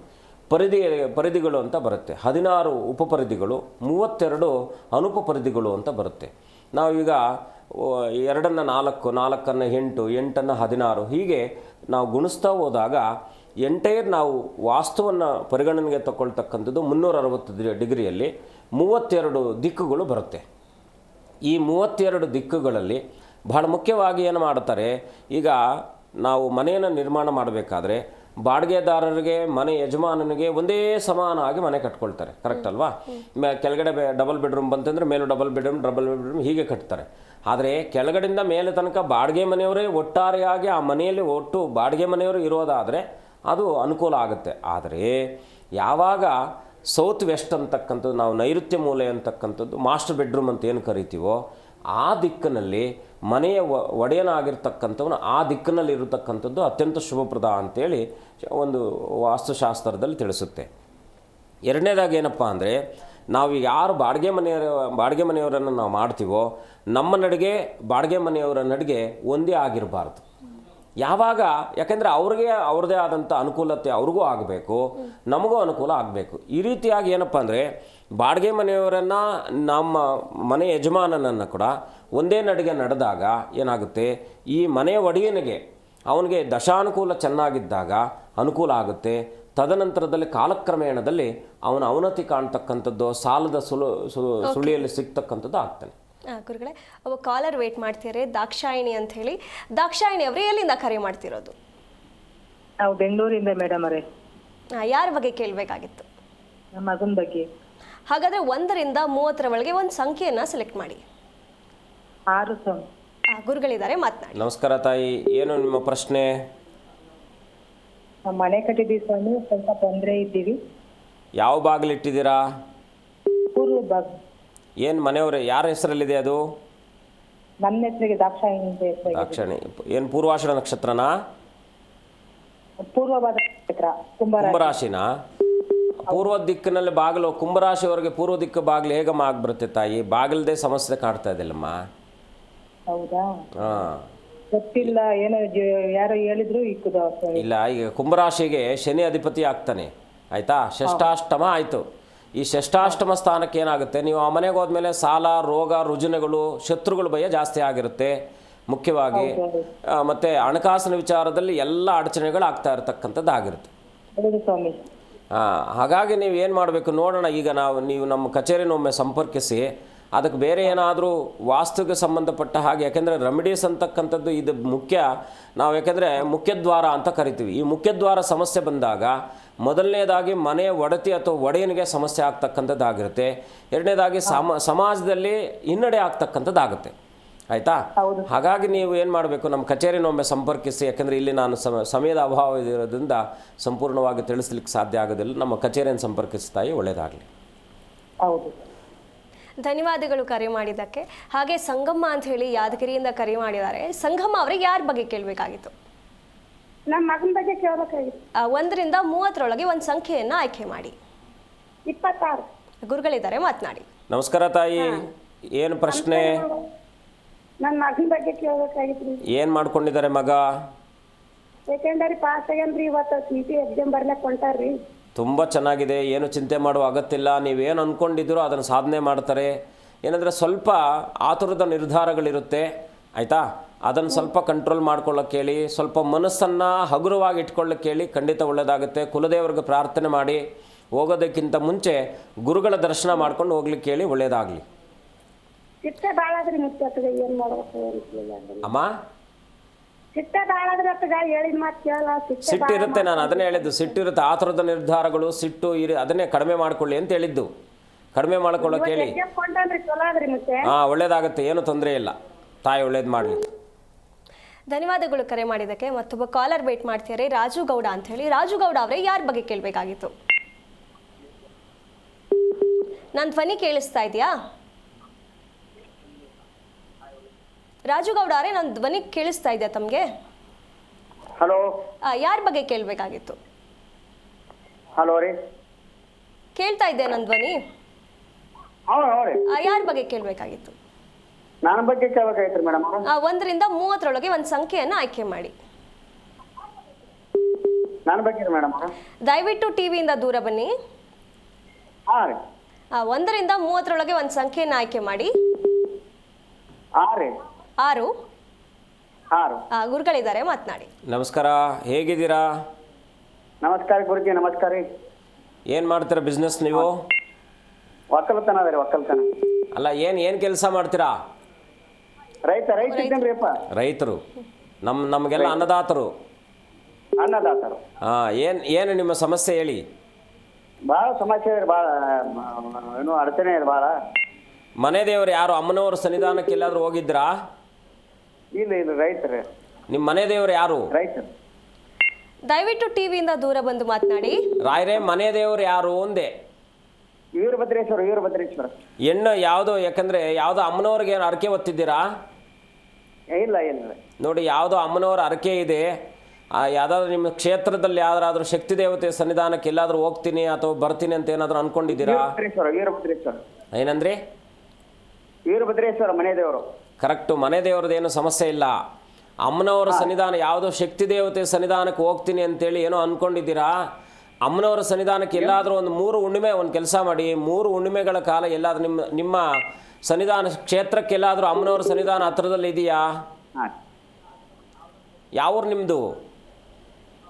ಪರಿಧಿಗಳು ಅಂತ ಬರುತ್ತೆ. 16 ಉಪಪರಿಧಿಗಳು, 32 ಅನುಪಪರಿಧಿಗಳು ಅಂತ ಬರುತ್ತೆ. ನಾವೀಗ 2ನ್ನು 4, 4ನ್ನು 8, 8ನ್ನು 16 ಹೀಗೆ ನಾವು ಗುಣಿಸ್ತಾ ಹೋದಾಗ ಎಂಟೈರ್ ನಾವು ವಾಸ್ತುವನ್ನು ಪರಿಗಣನೆಗೆ ತಗೊಳ್ತಕ್ಕಂಥದ್ದು 360 ಡಿಗ್ರಿಯಲ್ಲಿ 32 ದಿಕ್ಕುಗಳು ಬರುತ್ತೆ. ಈ 32 ದಿಕ್ಕುಗಳಲ್ಲಿ ಬಹಳ ಮುಖ್ಯವಾಗಿ ಏನು ಮಾಡ್ತಾರೆ, ಈಗ ನಾವು ಮನೆಯನ್ನು ನಿರ್ಮಾಣ ಮಾಡಬೇಕಾದ್ರೆ ಬಾಡಿಗೆದಾರರಿಗೆ, ಮನೆ ಯಜಮಾನನಿಗೆ ಒಂದೇ ಸಮಾನವಾಗಿ ಮನೆ ಕಟ್ಕೊಳ್ತಾರೆ. ಕರೆಕ್ಟ್ ಅಲ್ವಾ? ಕೆಳಗಡೆ ಡಬಲ್ ಬೆಡ್ರೂಮ್ ಬಂತಂದರೆ ಮೇಲೂ ಡಬಲ್ ಬೆಡ್ರೂಮ್ ಹೀಗೆ ಕಟ್ತಾರೆ. ಆದರೆ ಕೆಳಗಡೆಯಿಂದ ಮೇಲೆ ತನಕ ಬಾಡಿಗೆ ಮನೆಯವರೇ ಒಟ್ಟಾರೆಯಾಗಿ ಆ ಮನೆಯಲ್ಲಿ ಒಟ್ಟು ಬಾಡಿಗೆ ಮನೆಯವರು ಇರೋದಾದರೆ ಅದು ಅನುಕೂಲ ಆಗುತ್ತೆ. ಆದರೆ ಯಾವಾಗ ಸೌತ್ ವೆಸ್ಟ್ ಅಂತಕ್ಕಂಥದ್ದು, ನಾವು ನೈಋತ್ಯ ಮೂಲೆ ಅಂತಕ್ಕಂಥದ್ದು, ಮಾಸ್ಟರ್ ಬೆಡ್ರೂಮ್ ಅಂತ ಏನು ಕರಿತೀವೋ ಆ ದಿಕ್ಕಿನಲ್ಲಿ ಮನೆಯ ಒಡೆಯನಾಗಿರ್ತಕ್ಕಂಥವನು ಆ ದಿಕ್ಕಿನಲ್ಲಿ ಇರತಕ್ಕಂಥದ್ದು ಅತ್ಯಂತ ಶುಭಪ್ರದ ಅಂತೇಳಿ ಒಂದು ವಾಸ್ತುಶಾಸ್ತ್ರದಲ್ಲಿ ತಿಳಿಸುತ್ತೆ. ಎರಡನೇದಾಗಿ ಏನಪ್ಪ ಅಂದರೆ, ನಾವು ಯಾರು ಬಾಡಿಗೆ ಮನೆಯವರನ್ನು ನಾವು ಮಾಡ್ತೀವೋ ನಮ್ಮ ನಡಿಗೆ ಬಾಡಿಗೆ ಮನೆಯವರ ನಡಿಗೆ ಒಂದೇ ಆಗಿರಬಾರ್ದು. ಯಾವಾಗ, ಯಾಕೆಂದರೆ ಅವ್ರದ್ದೇ ಆದಂಥ ಅನುಕೂಲತೆ ಅವ್ರಿಗೂ ಆಗಬೇಕು, ನಮಗೂ ಅನುಕೂಲ ಆಗಬೇಕು. ಈ ರೀತಿಯಾಗಿ ಏನಪ್ಪ ಅಂದರೆ ಬಾಡಿಗೆ ಮನೆಯವರನ್ನು, ನಮ್ಮ ಮನೆ ಯಜಮಾನನನ್ನು ಕೂಡ ಒಂದೇ ನಡಿಗೆ ನಡೆದಾಗ ಏನಾಗುತ್ತೆ, ಈ ಮನೆ ಒಡೆಯನಿಗೆ ಅವನಿಗೆ ದಶಾನುಕೂಲ ಚೆನ್ನಾಗಿದ್ದಾಗ ಅನುಕೂಲ ಆಗುತ್ತೆ. ತದನಂತರದಲ್ಲಿ ಕಾಲಕ್ರಮೇಣದಲ್ಲಿ ಅವನ ಅವನತಿ ಕಾಣ್ತಕ್ಕಂಥದ್ದು, ಸಾಲದ ಸುಳಿಯಲ್ಲಿ ಸಿಗ್ತಕ್ಕಂಥದ್ದು ಆಗ್ತಾನೆ. ಗುರುಗಳೇ, ಒಬ್ಬ ಕಾಲರ್ ವೇಟ್ ಮಾಡ್ತಿದ್ದಾರೆ, ದಾಕ್ಷಾಯಿಣಿ ಅಂತ ಹೇಳಿ. ದಾಕ್ಷಾಯಿಣಿ ಅವರೇ, ಎಲ್ಲಿಂದ ಕರೆ ಮಾಡ್ತಿರೋದು? ನಾವು ಬೆಂಗಳೂರಿಂದ ಮೇಡಮ್ ಅವರೇ. ಯಾರ ಬಗ್ಗೆ ಕೇಳಬೇಕಾಗಿತ್ತು? ನಮ್ಮ ಮಗನ ಬಗ್ಗೆ. ಹಾಗಾದ್ರೆ 1ರಿಂದ 30 ಒಳಗೆ ಒಂದು ಸಂಖ್ಯೆಯನ್ನ ಸೆಲೆಕ್ಟ್ ಮಾಡಿ. 6. ಗುರುಗಳಿದ್ದಾರೆ, ಮಾತನಾಡಿ. ನಮಸ್ಕಾರ ತಾಯಿ, ಏನು ನಿಮ್ಮ ಪ್ರಶ್ನೆ? ನಾವು ಮನೆ ಕಟ್ಟಿದ್ದೀವಿ ಸ್ವಾಮಿ, ಸ್ವಲ್ಪ ತೊಂದರೆ ಇದ್ದೀವಿ. ಯಾವ ಬಾಗಿಲಿಟ್ಟಿದ್ದೀರಾ? ಪೂರ್ವ ಭಾಗ. ಏನು ಮನೆಯವ್ರೆ, ಯಾರ ಹೆಸರಲ್ಲಿದೆ ಅದು? ನನ್ನ ಹೆಸರಿಗೆ ದಾಕ್ಷಾಯಿಣಿ ಅಂತ ಹೆಸರು. ದಾಕ್ಷಾಯಿಣಿ ಏನು ಪೂರ್ವಾಷಾಢ ನಕ್ಷತ್ರನಾ? ಪೂರ್ವಭಾದ ನಕ್ಷತ್ರ, ಕುಂಭರಾಶಿನಾ? ಪೂರ್ವ ದಿಕ್ಕಿನಲ್ಲಿ ಬಾಗಿಲು, ಕುಂಭರಾಶಿಯವರೆಗೆ ಪೂರ್ವ ದಿಕ್ಕು ಬಾಗಿಲು ಹೇಗಮ್ಮ ಆಗ್ಬರುತ್ತೆ ತಾಯಿ? ಬಾಗಿಲದೇ ಸಮಸ್ಯೆ ಕಾಡ್ತಾ ಇದೆಯಲ್ಲಮ್ಮ. ಹೌದಾ? ಹಾಂ, ಗೊತ್ತಿಲ್ಲ, ಏನೋ ಯಾರೋ ಹೇಳಿದ್ರು ಇಕ್ಕುದ. ಇಲ್ಲ, ಈಗ ಕುಂಭರಾಶಿಗೆ ಶನಿ ಅಧಿಪತಿ ಆಗ್ತಾನೆ, ಆಯಿತಾ? ಷಷ್ಠಾಷ್ಟಮ ಆಯಿತು. ಈ ಷಷ್ಠಾಷ್ಟಮ ಸ್ಥಾನಕ್ಕೆ ಏನಾಗುತ್ತೆ, ನೀವು ಆ ಮನೆಗೆ ಹೋದ್ಮೇಲೆ ಸಾಲ, ರೋಗ, ರುಜಿನಗಳು, ಶತ್ರುಗಳ ಭಯ ಜಾಸ್ತಿ ಆಗಿರುತ್ತೆ ಮುಖ್ಯವಾಗಿ. ಮತ್ತು ಹಣಕಾಸಿನ ವಿಚಾರದಲ್ಲಿ ಎಲ್ಲ ಅಡಚಣೆಗಳು ಆಗ್ತಾ ಇರತಕ್ಕಂಥದ್ದು ಆಗಿರುತ್ತೆ. ಹಾಗಾಗಿ ನೀವು ಏನು ಮಾಡಬೇಕು ನೋಡೋಣ. ಈಗ ನೀವು ನಮ್ಮ ಕಚೇರಿನೊಮ್ಮೆ ಸಂಪರ್ಕಿಸಿ ಅದಕ್ಕೆ ಬೇರೆ ಏನಾದರೂ ವಾಸ್ತುಗೆ ಸಂಬಂಧಪಟ್ಟ ಹಾಗೆ, ಯಾಕೆಂದರೆ ರೆಮಿಡೀಸ್ ಅಂತಕ್ಕಂಥದ್ದು ಇದು ಮುಖ್ಯ. ನಾವು ಯಾಕೆಂದರೆ ಮುಖ್ಯದ್ವಾರ ಅಂತ ಕರಿತೀವಿ. ಈ ಮುಖ್ಯದ್ವಾರ ಸಮಸ್ಯೆ ಬಂದಾಗ ಮೊದಲನೇದಾಗಿ ಮನೆಯ ಒಡತಿ ಅಥವಾ ಒಡೆಯನಿಗೆ ಸಮಸ್ಯೆ ಆಗ್ತಕ್ಕಂಥದ್ದಾಗಿರುತ್ತೆ. ಎರಡನೇದಾಗಿ ಸಮಾಜದಲ್ಲಿ ಹಿನ್ನಡೆ ಆಗ್ತಕ್ಕಂಥದ್ದಾಗುತ್ತೆ, ಆಯಿತಾ? ಹಾಗಾಗಿ ನೀವು ಏನು ಮಾಡಬೇಕು, ನಮ್ಮ ಕಚೇರಿನೊಮ್ಮೆ ಸಂಪರ್ಕಿಸಿ. ಯಾಕೆಂದರೆ ಇಲ್ಲಿ ನಾನು ಸಮಯದ ಅಭಾವ ಇರೋದ್ರಿಂದ ಸಂಪೂರ್ಣವಾಗಿ ತಿಳಿಸ್ಲಿಕ್ಕೆ ಸಾಧ್ಯ ಆಗೋದಿಲ್ಲ. ನಮ್ಮ ಕಚೇರಿಯನ್ನು ಸಂಪರ್ಕಿಸ್ತಾಯಿ, ಒಳ್ಳೆಯದಾಗಲಿ. ಹೌದು, ಧನ್ಯವಾದಗಳು ಕರೆ ಮಾಡಿದ್ದಕ್ಕೆ. ಹಾಗೆ ಸಂಗಮ್ಮ ಅಂತ ಹೇಳಿ ಯಾದಗಿರಿಯಿಂದ ಕರೆ ಮಾಡಿದ್ದಾರೆ. ಸಂಗಮ್ಮ ಅವರಿಗೆ ಯಾರ ಬಗ್ಗೆ ಕೇಳಬೇಕಾಗಿತ್ತು? ನಮ್ಮ ಮಗನ ಬಗ್ಗೆ ಕೇಳಬೇಕಾಗಿತ್ತು. 1ರಿಂದ 30 ಒಂದು ಸಂಖ್ಯೆಯನ್ನು ಆಯ್ಕೆ ಮಾಡಿ. 26. ಗುರುಗಳಿದ್ದಾರೆ, ಮಾತನಾಡಿ. ನಮಸ್ಕಾರ ತಾಯಿ, ಏನು ಪ್ರಶ್ನೆ? ನನ್ನ ಮಗನ ಬಗ್ಗೆ ಕೇಳಬೇಕಾಗಿತ್ತು. ಏನು ಮಾಡ್ಕೊಂಡಿದ್ದಾರೆ ಮಗ? ಸೆಕೆಂಡರಿ ಪಾಸ್ ಆಗ್ಯಾನ್ರಿ, ಇವತ್ತು CT ಎಕ್ಸಾಮ್ ಬರ್ಲಿಕ್ಕೆ ಹೊಂಟಾರ್ರಿ. ತುಂಬ ಚೆನ್ನಾಗಿದೆ, ಏನು ಚಿಂತೆ ಮಾಡುವ ಅಗತ್ಯವಿಲ್ಲ. ನೀವೇನು ಅಂದ್ಕೊಂಡಿದ್ದೀರೋ ಅದನ್ನು ಸಾಧನೆ ಮಾಡ್ತಾರೆ. ಏನಂದರೆ ಸ್ವಲ್ಪ ಆತುರದ ನಿರ್ಧಾರಗಳಿರುತ್ತೆ, ಆಯಿತಾ? ಅದನ್ನು ಸ್ವಲ್ಪ ಕಂಟ್ರೋಲ್ ಮಾಡ್ಕೊಳ್ಳೋಕೆ ಹೇಳಿ, ಸ್ವಲ್ಪ ಮನಸ್ಸನ್ನು ಹಗುರವಾಗಿ ಇಟ್ಕೊಳ್ಳೋಕೆ ಹೇಳಿ, ಖಂಡಿತ ಒಳ್ಳೆಯದಾಗುತ್ತೆ. ಕುಲದೇವರಿಗೆ ಪ್ರಾರ್ಥನೆ ಮಾಡಿ ಹೋಗೋದಕ್ಕಿಂತ ಮುಂಚೆ ಗುರುಗಳ ದರ್ಶನ ಮಾಡ್ಕೊಂಡು ಹೋಗ್ಲಿಕ್ಕೆ ಹೇಳಿ, ಒಳ್ಳೆಯದಾಗಲಿ. ಚಿತ್ತ ಭಾಳ ಆದ್ರಿ ಮುಚ್ಚತ್ತದೆ, ಏನು ಮಾಡಬೇಕು ಅಮ್ಮ? ಸಿಟ್ಟೆ ಬಾಳಾದ್ರೆ ಅತ್ತಗ ಹೇಳಿದ ಮಾತು ಕೇಳಲ್ಲ ಸಿಟ್ಟಿರುತ್ತೆ, ನಾನು ಅದನ್ನೇ ಹೇಳಿದ್ದು. ಸಿಟ್ಟಿರುತ್ತೆ, ಆತುರದ ನಿರ್ಧಾರಗಳು, ಸಿಟ್ಟು ಅದನ್ನೇ ಕಡಿಮೆ ಮಾಡ್ಕೊಳ್ಳಿ ಅಂತ ಹೇಳಿದ್ದು. ಕಡಿಮೆ ಮಾಡ್ಕೊಳ್ಳೋಕೆ ಹೇಳಿ. ಕೊಂಡ್ರಿ ಚಲೋ ಆದ್ರಿ ಮತ್ತೆ ಒಳ್ಳೇದಾಗುತ್ತೆ, ಏನು ತೊಂದರೆ ಇಲ್ಲ. ತಾಯಿ ಒಳ್ಳೇದು ಮಾಡಲಿ. ಧನ್ಯವಾದಗಳು ಕರೆ ಮಾಡಿದ್ದಕ್ಕೆ. ಮತ್ತೊಬ್ಬ ಕಾಲರ್ ವೇಟ್ ಮಾಡ್ತಿದ್ದಾರೆ, ರಾಜು ಗೌಡ ಅಂತ ಹೇಳಿ. ರಾಜು ಗೌಡ ಅವರೇ, ಯಾರ ಬಗ್ಗೆ ಕೇಳಬೇಕಾಗಿತ್ತು? ನನ್ನ ಧ್ವನಿ ಕೇಳಿಸ್ತಾ ಇದೆಯಾ? ರಾಜು ಗೌಡ ಅವರೇ, ನನ್ನ ಧ್ವನಿ ಕೇಳಿಸ್ತಾ ಇದೆಯಾ ತಮಗೆ? ಹಲೋ, ಯಾರ ಬಗ್ಗೆ ಕೇಳಬೇಕಾಗಿತ್ತು? ಹಲೋ ರೀ, ಕೇಳ್ತಾ ಇದ್ದೆ ನನ್ನ ಧ್ವನಿ? ಹೌದು. ಯಾರ ಬಗ್ಗೆ ಕೇಳಬೇಕಾಗಿತ್ತು? ನನ್ನ ಬಗ್ಗೆ ಕೇಳಬೇಕಾಯ್ತು ಮೇಡಮ್. 1ರಿಂದ 30ರೊಳಗೆ ಒಂದು ಸಂಖ್ಯೆಯನ್ನು ಆಯ್ಕೆ ಮಾಡಿ. ನನ್ನ ಬಗ್ಗೆ ಮೇಡಮ್. ದಯವಿಟ್ಟು ಟಿವಿಯಿಂದ ದೂರ ಬನ್ನಿ. ಹಾಂ ರೀ. 1ರಿಂದ 30ರೊಳಗೆ ಒಂದು ಸಂಖ್ಯೆಯನ್ನು ಆಯ್ಕೆ ಮಾಡಿ. 6 6. 6. ಗುರುಗಳಿದ್ದಾರೆ, ಮಾತನಾಡಿ. ನಮಸ್ಕಾರ, ಹೇಗಿದ್ದೀರಾ? ನಮಸ್ಕಾರ ಗುರುಜಿ, ನಮಸ್ಕಾರ ರೀ. ಏನು ಮಾಡ್ತೀರಾ ಬಿಸ್ನೆಸ್ ನೀವು? ಒಕ್ಕಲ್ತನ ಅದ ರೀ, ಒಕ್ಕಲ್ತನ. ಅಲ್ಲ, ಏನು ಕೆಲಸ ಮಾಡ್ತೀರಾ? ರೈತ ಇದ್ದೇನೆ ರೀಪ್ಪ. ರೈತರು, ನಮಗೆಲ್ಲ ಅನ್ನದಾತರು. ಅನ್ನದಾತರು. ಏನು ನಿಮ್ಮ ಸಮಸ್ಯೆ ಹೇಳಿ. ಭಾಳ ಸಮಸ್ಯೆ ಇದೆ, ಭಾಳ ಏನು ಅಡಚಣೆ ಇದೆ ಭಾಳ. ಮನೆ ದೇವರು ಯಾರು? ಅಮ್ಮನವ್ರ ಸನ್ನಿಧಾನಕ್ಕೆ ಎಲ್ಲಾದರೂ ಹೋಗಿದ್ರಾ? ಇಲ್ಲ ರೈತರು. ನಿಮ್ಮ ಮನೆ ದೇವರು ಯಾರು? ರೈತರು. ದಯವಿಟ್ಟು ಟಿವಿಯಿಂದ ದೂರ ಬಂದು ಮಾತನಾಡಿ. ರಾಯರೇ, ಮನೆ ದೇವರು ಯಾರು ಒಂದೇ? ವೀರಭದ್ರೇಶ್ವರ. ಹೆಣ್ಣು ಯಾವುದು? ಯಾಕಂದ್ರೆ ಯಾವುದೋ ಅಮ್ಮನವ್ರಿಗೆ ಏನು ಅರಕೆ ಹೊತ್ತಿದ್ದೀರಾ? ಇಲ್ಲ ನೋಡಿ, ಯಾವುದೋ ಅಮ್ಮನವ್ರ ಅರಕೆ ಇದೆ. ಯಾವುದಾದ್ರೂ ನಿಮ್ಮ ಕ್ಷೇತ್ರದಲ್ಲಿ ಯಾವ್ದಾದ್ರು ಶಕ್ತಿ ದೇವತೆ ಸನ್ನಿಧಾನಕ್ಕೆ ಎಲ್ಲಾದರೂ ಹೋಗ್ತೀನಿ ಅಥವಾ ಬರ್ತೀನಿ ಅಂತ ಏನಾದರೂ ಅನ್ಕೊಂಡಿದ್ದೀರಾ? ವೀರಭದ್ರೇಶ್ವರ. ಏನಂದ್ರಿ? ವೀರಭದ್ರೇಶ್ವರ ಮನೆ ದೇವರು. ಕರೆಕ್ಟು, ಮನೆ ದೇವ್ರದ್ದೇನು ಸಮಸ್ಯೆ ಇಲ್ಲ. ಅಮ್ಮನವರ ಸನ್ನಿಧಾನ, ಯಾವುದೋ ಶಕ್ತಿ ದೇವತೆ ಸನ್ನಿಧಾನಕ್ಕೆ ಹೋಗ್ತೀನಿ ಅಂತೇಳಿ ಏನೋ ಅಂದ್ಕೊಂಡಿದ್ದೀರಾ? ಅಮ್ಮನವರ ಸನ್ನಿಧಾನಕ್ಕೆ ಎಲ್ಲಾದರೂ ಒಂದು 3 ಹುಣ್ಣಿಮೆ ಒಂದು ಕೆಲಸ ಮಾಡಿ. 3 ಹುಣ್ಣಿಮೆಗಳ ಕಾಲ ಎಲ್ಲಾದರೂ ನಿಮ್ಮ ಸನ್ನಿಧಾನ ಕ್ಷೇತ್ರಕ್ಕೆ ಎಲ್ಲಾದರೂ ಅಮ್ಮನವರ ಸನ್ನಿಧಾನ ಹತ್ರದಲ್ಲಿ ಇದೆಯಾ? ಯಾವೂರು ನಿಮ್ಮದು?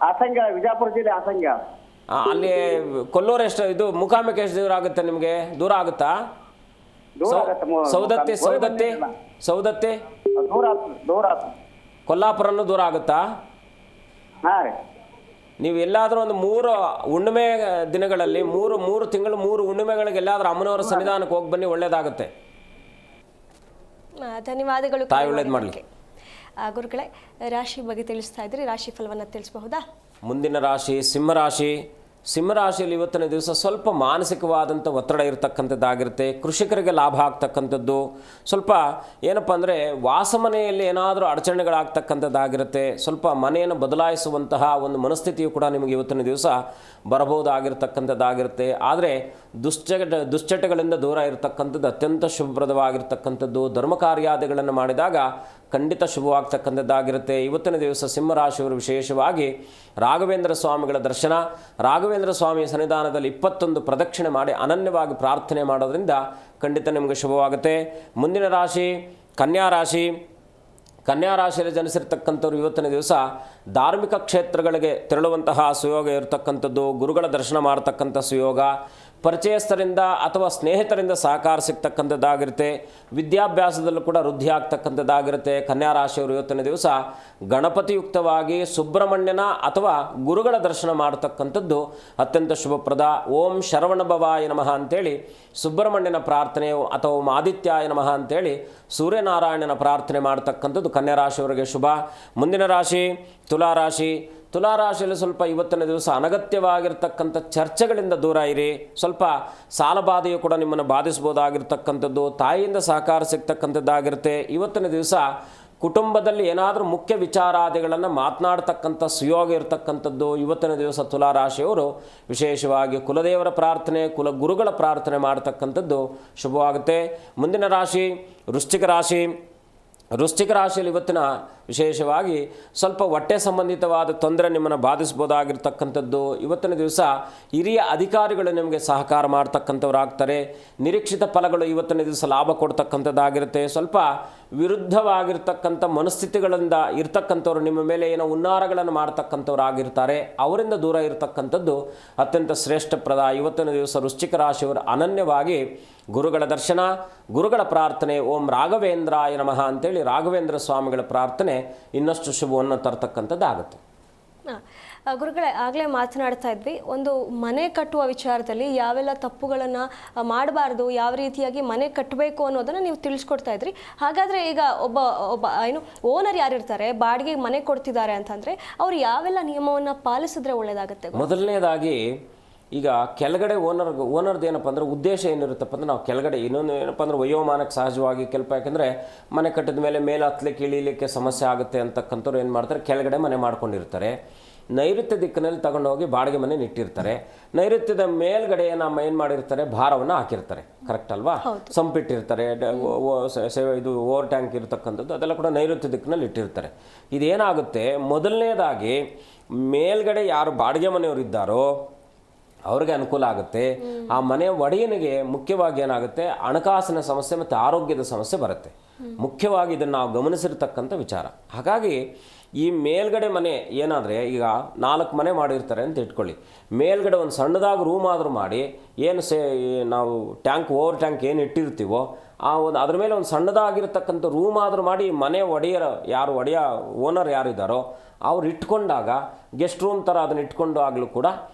ಆಸಂಗ, ವಿಜಯಪುರ ಜಿಲ್ಲೆ ಆಸಂಗ. ಅಲ್ಲಿ ಕೊಲ್ಲೂರು ಎಷ್ಟು ಇದು ಮುಖಾಂಬಿಕೆ ಎಷ್ಟು ದೂರ ಆಗುತ್ತೆ ನಿಮಗೆ? ದೂರ ಆಗುತ್ತಾ? ಸೌದತ್ತಿ ಕೊಲ್ಲಾಪುರನು ದೂರ ಆಗುತ್ತಾ? ಹಾಂ ರೀ. ನೀವು ಎಲ್ಲಾದರೂ ಒಂದು 3 ಹುಣ್ಣಿಮೆ ದಿನಗಳಲ್ಲಿ 3 ತಿಂಗಳು 3 ಹುಣ್ಣಿಮೆಗಳಿಗೆ ಎಲ್ಲಾದರೂ ಅಮ್ಮನವರ ಸನ್ನಿಧಾನಕ್ಕೆ ಹೋಗಿ ಬನ್ನಿ, ಒಳ್ಳೇದಾಗುತ್ತೆ. ಧನ್ಯವಾದಗಳು. ತಾಯಿ ಒಳ್ಳೇದು ಮಾಡಲಿ. ಗುರುಗಳೇ, ರಾಶಿ ಬಗ್ಗೆ ತಿಳಿಸ್ತಾ ಇದ್ರಿ, ರಾಶಿ ಫಲವನ್ನು ತಿಳಿಸಬಹುದಾ? ಮುಂದಿನ ರಾಶಿ ಸಿಂಹರಾಶಿ. ಸಿಂಹರಾಶಿಯಲ್ಲಿ ಇವತ್ತಿನ ದಿವಸ ಸ್ವಲ್ಪ ಮಾನಸಿಕವಾದಂಥ ಒತ್ತಡ ಇರತಕ್ಕಂಥದ್ದಾಗಿರುತ್ತೆ. ಕೃಷಿಕರಿಗೆ ಲಾಭ ಆಗ್ತಕ್ಕಂಥದ್ದು. ಸ್ವಲ್ಪ ಏನಪ್ಪ ಅಂದರೆ ವಾಸಮನೆಯಲ್ಲಿ ಏನಾದರೂ ಅಡಚಣೆಗಳಾಗ್ತಕ್ಕಂಥದ್ದಾಗಿರುತ್ತೆ. ಸ್ವಲ್ಪ ಮನೆಯನ್ನು ಬದಲಾಯಿಸುವಂತಹ ಒಂದು ಮನಸ್ಥಿತಿಯು ಕೂಡ ನಿಮಗೆ ಇವತ್ತಿನ ದಿವಸ ಬರಬಹುದಾಗಿರ್ತಕ್ಕಂಥದ್ದಾಗಿರುತ್ತೆ. ಆದರೆ ದುಶ್ಚಟಗಳಿಂದ ದೂರ ಇರತಕ್ಕಂಥದ್ದು ಅತ್ಯಂತ ಶುಭಪ್ರದವಾಗಿರ್ತಕ್ಕಂಥದ್ದು. ಧರ್ಮ ಕಾರ್ಯಾದಿಗಳನ್ನು ಮಾಡಿದಾಗ ಖಂಡಿತ ಶುಭವಾಗ್ತಕ್ಕಂಥದ್ದಾಗಿರುತ್ತೆ. ಇವತ್ತಿನ ದಿವಸ ಸಿಂಹರಾಶಿಯವರು ವಿಶೇಷವಾಗಿ ರಾಘವೇಂದ್ರ ಸ್ವಾಮಿಗಳ ದರ್ಶನ, ರಾಘವೇಂದ್ರ ಸ್ವಾಮಿಯ ಸನ್ನಿಧಾನದಲ್ಲಿ 21 ಪ್ರದಕ್ಷಿಣೆ ಮಾಡಿ ಅನನ್ಯವಾಗಿ ಪ್ರಾರ್ಥನೆ ಮಾಡೋದ್ರಿಂದ ಖಂಡಿತ ನಿಮಗೆ ಶುಭವಾಗುತ್ತೆ. ಮುಂದಿನ ರಾಶಿ ಕನ್ಯಾ ರಾಶಿ. ಕನ್ಯಾ ರಾಶಿಯಲ್ಲಿ ಜನಿಸಿರ್ತಕ್ಕಂಥವ್ರು ಇವತ್ತಿನ ದಿವಸ ಧಾರ್ಮಿಕ ಕ್ಷೇತ್ರಗಳಿಗೆ ತೆರಳುವಂತಹ ಸುಯೋಗ ಇರತಕ್ಕಂಥದ್ದು. ಗುರುಗಳ ದರ್ಶನ ಮಾಡತಕ್ಕಂಥ ಸುಯೋಗ, ಪರಿಚಯಸ್ಥರಿಂದ ಅಥವಾ ಸ್ನೇಹಿತರಿಂದ ಸಹಕಾರ ಸಿಗ್ತಕ್ಕಂಥದ್ದಾಗಿರುತ್ತೆ. ವಿದ್ಯಾಭ್ಯಾಸದಲ್ಲೂ ಕೂಡ ವೃದ್ಧಿ ಆಗ್ತಕ್ಕಂಥದ್ದಾಗಿರುತ್ತೆ. ಕನ್ಯಾ ರಾಶಿಯವರು ಇವತ್ತಿನ ದಿವಸ ಗಣಪತಿಯುಕ್ತವಾಗಿ ಸುಬ್ರಹ್ಮಣ್ಯನ ಅಥವಾ ಗುರುಗಳ ದರ್ಶನ ಮಾಡತಕ್ಕಂಥದ್ದು ಅತ್ಯಂತ ಶುಭಪ್ರದ. ಓಂ ಶರವಣಭವಾಯ ನಮಃ ಅಂತೇಳಿ ಸುಬ್ರಹ್ಮಣ್ಯನ ಪ್ರಾರ್ಥನೆ ಅಥವಾ ಓಂ ಆದಿತ್ಯಾಯ ನಮಃ ಅಂತೇಳಿ ಸೂರ್ಯನಾರಾಯಣನ ಪ್ರಾರ್ಥನೆ ಮಾಡ್ತಕ್ಕಂಥದ್ದು ಕನ್ಯಾ ರಾಶಿಯವರಿಗೆ ಶುಭ. ಮುಂದಿನ ರಾಶಿ ತುಲಾರಾಶಿ. ತುಲಾರಾಶಿಯಲ್ಲಿ ಸ್ವಲ್ಪ ಇವತ್ತಿನ ದಿವಸ ಅನಗತ್ಯವಾಗಿರ್ತಕ್ಕಂಥ ಚರ್ಚೆಗಳಿಂದ ದೂರ ಇರಿ. ಸ್ವಲ್ಪ ಸಾಲಬಾಧೆಯು ಕೂಡ ನಿಮ್ಮನ್ನು ಬಾಧಿಸ್ಬೋದಾಗಿರ್ತಕ್ಕಂಥದ್ದು. ತಾಯಿಯಿಂದ ಸಹಕಾರ ಸಿಗ್ತಕ್ಕಂಥದ್ದಾಗಿರುತ್ತೆ. ಇವತ್ತಿನ ದಿವಸ ಕುಟುಂಬದಲ್ಲಿ ಏನಾದರೂ ಮುಖ್ಯ ವಿಚಾರಾದಿಗಳನ್ನು ಮಾತನಾಡ್ತಕ್ಕಂಥ ಸುಯೋಗ ಇರತಕ್ಕಂಥದ್ದು. ಇವತ್ತಿನ ದಿವಸ ತುಲಾರಾಶಿಯವರು ವಿಶೇಷವಾಗಿ ಕುಲದೇವರ ಪ್ರಾರ್ಥನೆ, ಕುಲಗುರುಗಳ ಪ್ರಾರ್ಥನೆ ಮಾಡ್ತಕ್ಕಂಥದ್ದು ಶುಭವಾಗುತ್ತೆ. ಮುಂದಿನ ರಾಶಿ ವೃಶ್ಚಿಕ ರಾಶಿ. ವೃಶ್ಚಿಕ ರಾಶಿಯಲ್ಲಿ ಇವತ್ತಿನ ವಿಶೇಷವಾಗಿ ಸ್ವಲ್ಪ ಹೊಟ್ಟೆ ಸಂಬಂಧಿತವಾದ ತೊಂದರೆ ನಿಮ್ಮನ್ನು ಬಾಧಿಸ್ಬೋದಾಗಿರ್ತಕ್ಕಂಥದ್ದು. ಇವತ್ತಿನ ದಿವಸ ಹಿರಿಯ ಅಧಿಕಾರಿಗಳು ನಿಮಗೆ ಸಹಕಾರ ಮಾಡ್ತಕ್ಕಂಥವ್ರು ಆಗ್ತಾರೆ. ನಿರೀಕ್ಷಿತ ಫಲಗಳು ಇವತ್ತಿನ ದಿವಸ ಲಾಭ ಕೊಡ್ತಕ್ಕಂಥದ್ದಾಗಿರುತ್ತೆ. ಸ್ವಲ್ಪ ವಿರುದ್ಧವಾಗಿರ್ತಕ್ಕಂಥ ಮನಸ್ಥಿತಿಗಳಿಂದ ಇರ್ತಕ್ಕಂಥವ್ರು, ನಿಮ್ಮ ಮೇಲೆ ಏನೋ ಹುನ್ನಾರಗಳನ್ನು ಮಾಡ್ತಕ್ಕಂಥವ್ರು ಆಗಿರ್ತಾರೆ, ಅವರಿಂದ ದೂರ ಇರತಕ್ಕಂಥದ್ದು ಅತ್ಯಂತ ಶ್ರೇಷ್ಠಪ್ರದ. ಇವತ್ತಿನ ದಿವಸ ವೃಶ್ಚಿಕ ರಾಶಿಯವರು ಅನನ್ಯವಾಗಿ ಗುರುಗಳ ದರ್ಶನ, ಗುರುಗಳ ಪ್ರಾರ್ಥನೆ, ಓಂ ರಾಘವೇಂದ್ರಾಯ ನಮಃ ಅಂತೇಳಿ ರಾಘವೇಂದ್ರ ಸ್ವಾಮಿಗಳ ಪ್ರಾರ್ಥನೆ ಇನ್ನಷ್ಟು ಶುಭವನ್ನು ತರ್ತಕ್ಕಂಥದ್ದಾಗುತ್ತೆ. ಗುರುಗಳೇ, ಆಗಲೇ ಮಾತನಾಡ್ತಾ ಇದ್ವಿ, ಒಂದು ಮನೆ ಕಟ್ಟುವ ವಿಚಾರದಲ್ಲಿ ಯಾವೆಲ್ಲ ತಪ್ಪುಗಳನ್ನು ಮಾಡಬಾರ್ದು, ಯಾವ ರೀತಿಯಾಗಿ ಮನೆ ಕಟ್ಟಬೇಕು ಅನ್ನೋದನ್ನು ನೀವು ತಿಳಿಸ್ಕೊಡ್ತಾ ಇದ್ರಿ. ಹಾಗಾದರೆ ಈಗ ಒಬ್ಬ ಒಬ್ಬ ಏನು ಓನರ್ ಯಾರಿರ್ತಾರೆ, ಬಾಡಿಗೆ ಮನೆ ಕೊಡ್ತಿದ್ದಾರೆ ಅಂತಂದರೆ ಅವ್ರು ಯಾವೆಲ್ಲ ನಿಯಮವನ್ನು ಪಾಲಿಸಿದ್ರೆ ಒಳ್ಳೆಯದಾಗುತ್ತೆ? ಮೊದಲನೇದಾಗಿ ಈಗ ಕೆಳಗಡೆ ಓನರ್ದು ಏನಪ್ಪ ಅಂದರೆ ಉದ್ದೇಶ ಏನಿರುತ್ತಪ್ಪ ಅಂದರೆ ನಾವು ಕೆಳಗಡೆ ಇನ್ನೊಂದು ಏನಪ್ಪ ಅಂದರೆ ವಯೋಮಾನಕ್ಕೆ ಸಹಜವಾಗಿ ಯಾಕೆಂದರೆ ಮನೆ ಕಟ್ಟಿದ ಮೇಲೆ ಹತ್ತಲಿಕ್ಕೆ ಇಳೀಲಿಕ್ಕೆ ಸಮಸ್ಯೆ ಆಗುತ್ತೆ ಅಂತಕ್ಕಂಥವ್ರು ಏನು ಮಾಡ್ತಾರೆ, ಕೆಳಗಡೆ ಮನೆ ಮಾಡ್ಕೊಂಡಿರ್ತಾರೆ. ನೈಋತ್ಯ ದಿಕ್ಕಿನಲ್ಲಿ ತಗೊಂಡೋಗಿ ಬಾಡಿಗೆ ಮನೆ ಇಟ್ಟಿರ್ತಾರೆ. ನೈಋತ್ಯದ ಮೇಲ್ಗಡೆ ನಮ್ಮ ಏನು ಮಾಡಿರ್ತಾರೆ, ಭಾರವನ್ನು ಹಾಕಿರ್ತಾರೆ. ಕರೆಕ್ಟ್ ಅಲ್ವಾ? ಸಂಪಿಟ್ಟಿರ್ತಾರೆ, ಇದು ಓವರ್ ಟ್ಯಾಂಕ್ ಇರತಕ್ಕಂಥದ್ದು ಅದೆಲ್ಲ ಕೂಡ ನೈಋತ್ಯ ದಿಕ್ಕಿನಲ್ಲಿ ಇಟ್ಟಿರ್ತಾರೆ. ಇದೇನಾಗುತ್ತೆ, ಮೊದಲನೇದಾಗಿ ಮೇಲ್ಗಡೆ ಯಾರು ಬಾಡಿಗೆ ಮನೆಯವರು ಇದ್ದಾರೋ ಅವ್ರಿಗೆ ಅನುಕೂಲ ಆಗುತ್ತೆ. ಆ ಮನೆ ಒಡೆಯನಿಗೆ ಮುಖ್ಯವಾಗಿ ಏನಾಗುತ್ತೆ, ಹಣಕಾಸಿನ ಸಮಸ್ಯೆ ಮತ್ತು ಆರೋಗ್ಯದ ಸಮಸ್ಯೆ ಬರುತ್ತೆ. ಮುಖ್ಯವಾಗಿ ಇದನ್ನು ನಾವು ಗಮನಿಸಿರ್ತಕ್ಕಂಥ ವಿಚಾರ. ಹಾಗಾಗಿ ಈ ಮೇಲ್ಗಡೆ ಮನೆ ಏನಾದರೆ, ಈಗ 4 ಮನೆ ಮಾಡಿರ್ತಾರೆ ಅಂತ ಇಟ್ಕೊಳ್ಳಿ, ಮೇಲ್ಗಡೆ ಒಂದು ಸಣ್ಣದಾಗಿ ರೂಮ್ ಆದರೂ ಮಾಡಿ, ಏನು ನಾವು ಓವರ್ ಟ್ಯಾಂಕ್ ಏನು ಇಟ್ಟಿರ್ತೀವೋ ಅದ್ರ ಮೇಲೆ ಒಂದು ಸಣ್ಣದಾಗಿರ್ತಕ್ಕಂಥ ರೂಮ್ ಆದರೂ ಮಾಡಿ ಮನೆ ಓನರ್ ಯಾರಿದ್ದಾರೋ ಅವ್ರು ಇಟ್ಕೊಂಡಾಗ ಗೆಸ್ಟ್ ರೂಮ್ ಥರ ಅದನ್ನು ಇಟ್ಕೊಂಡು ಆಗಲೂ ಕೂಡ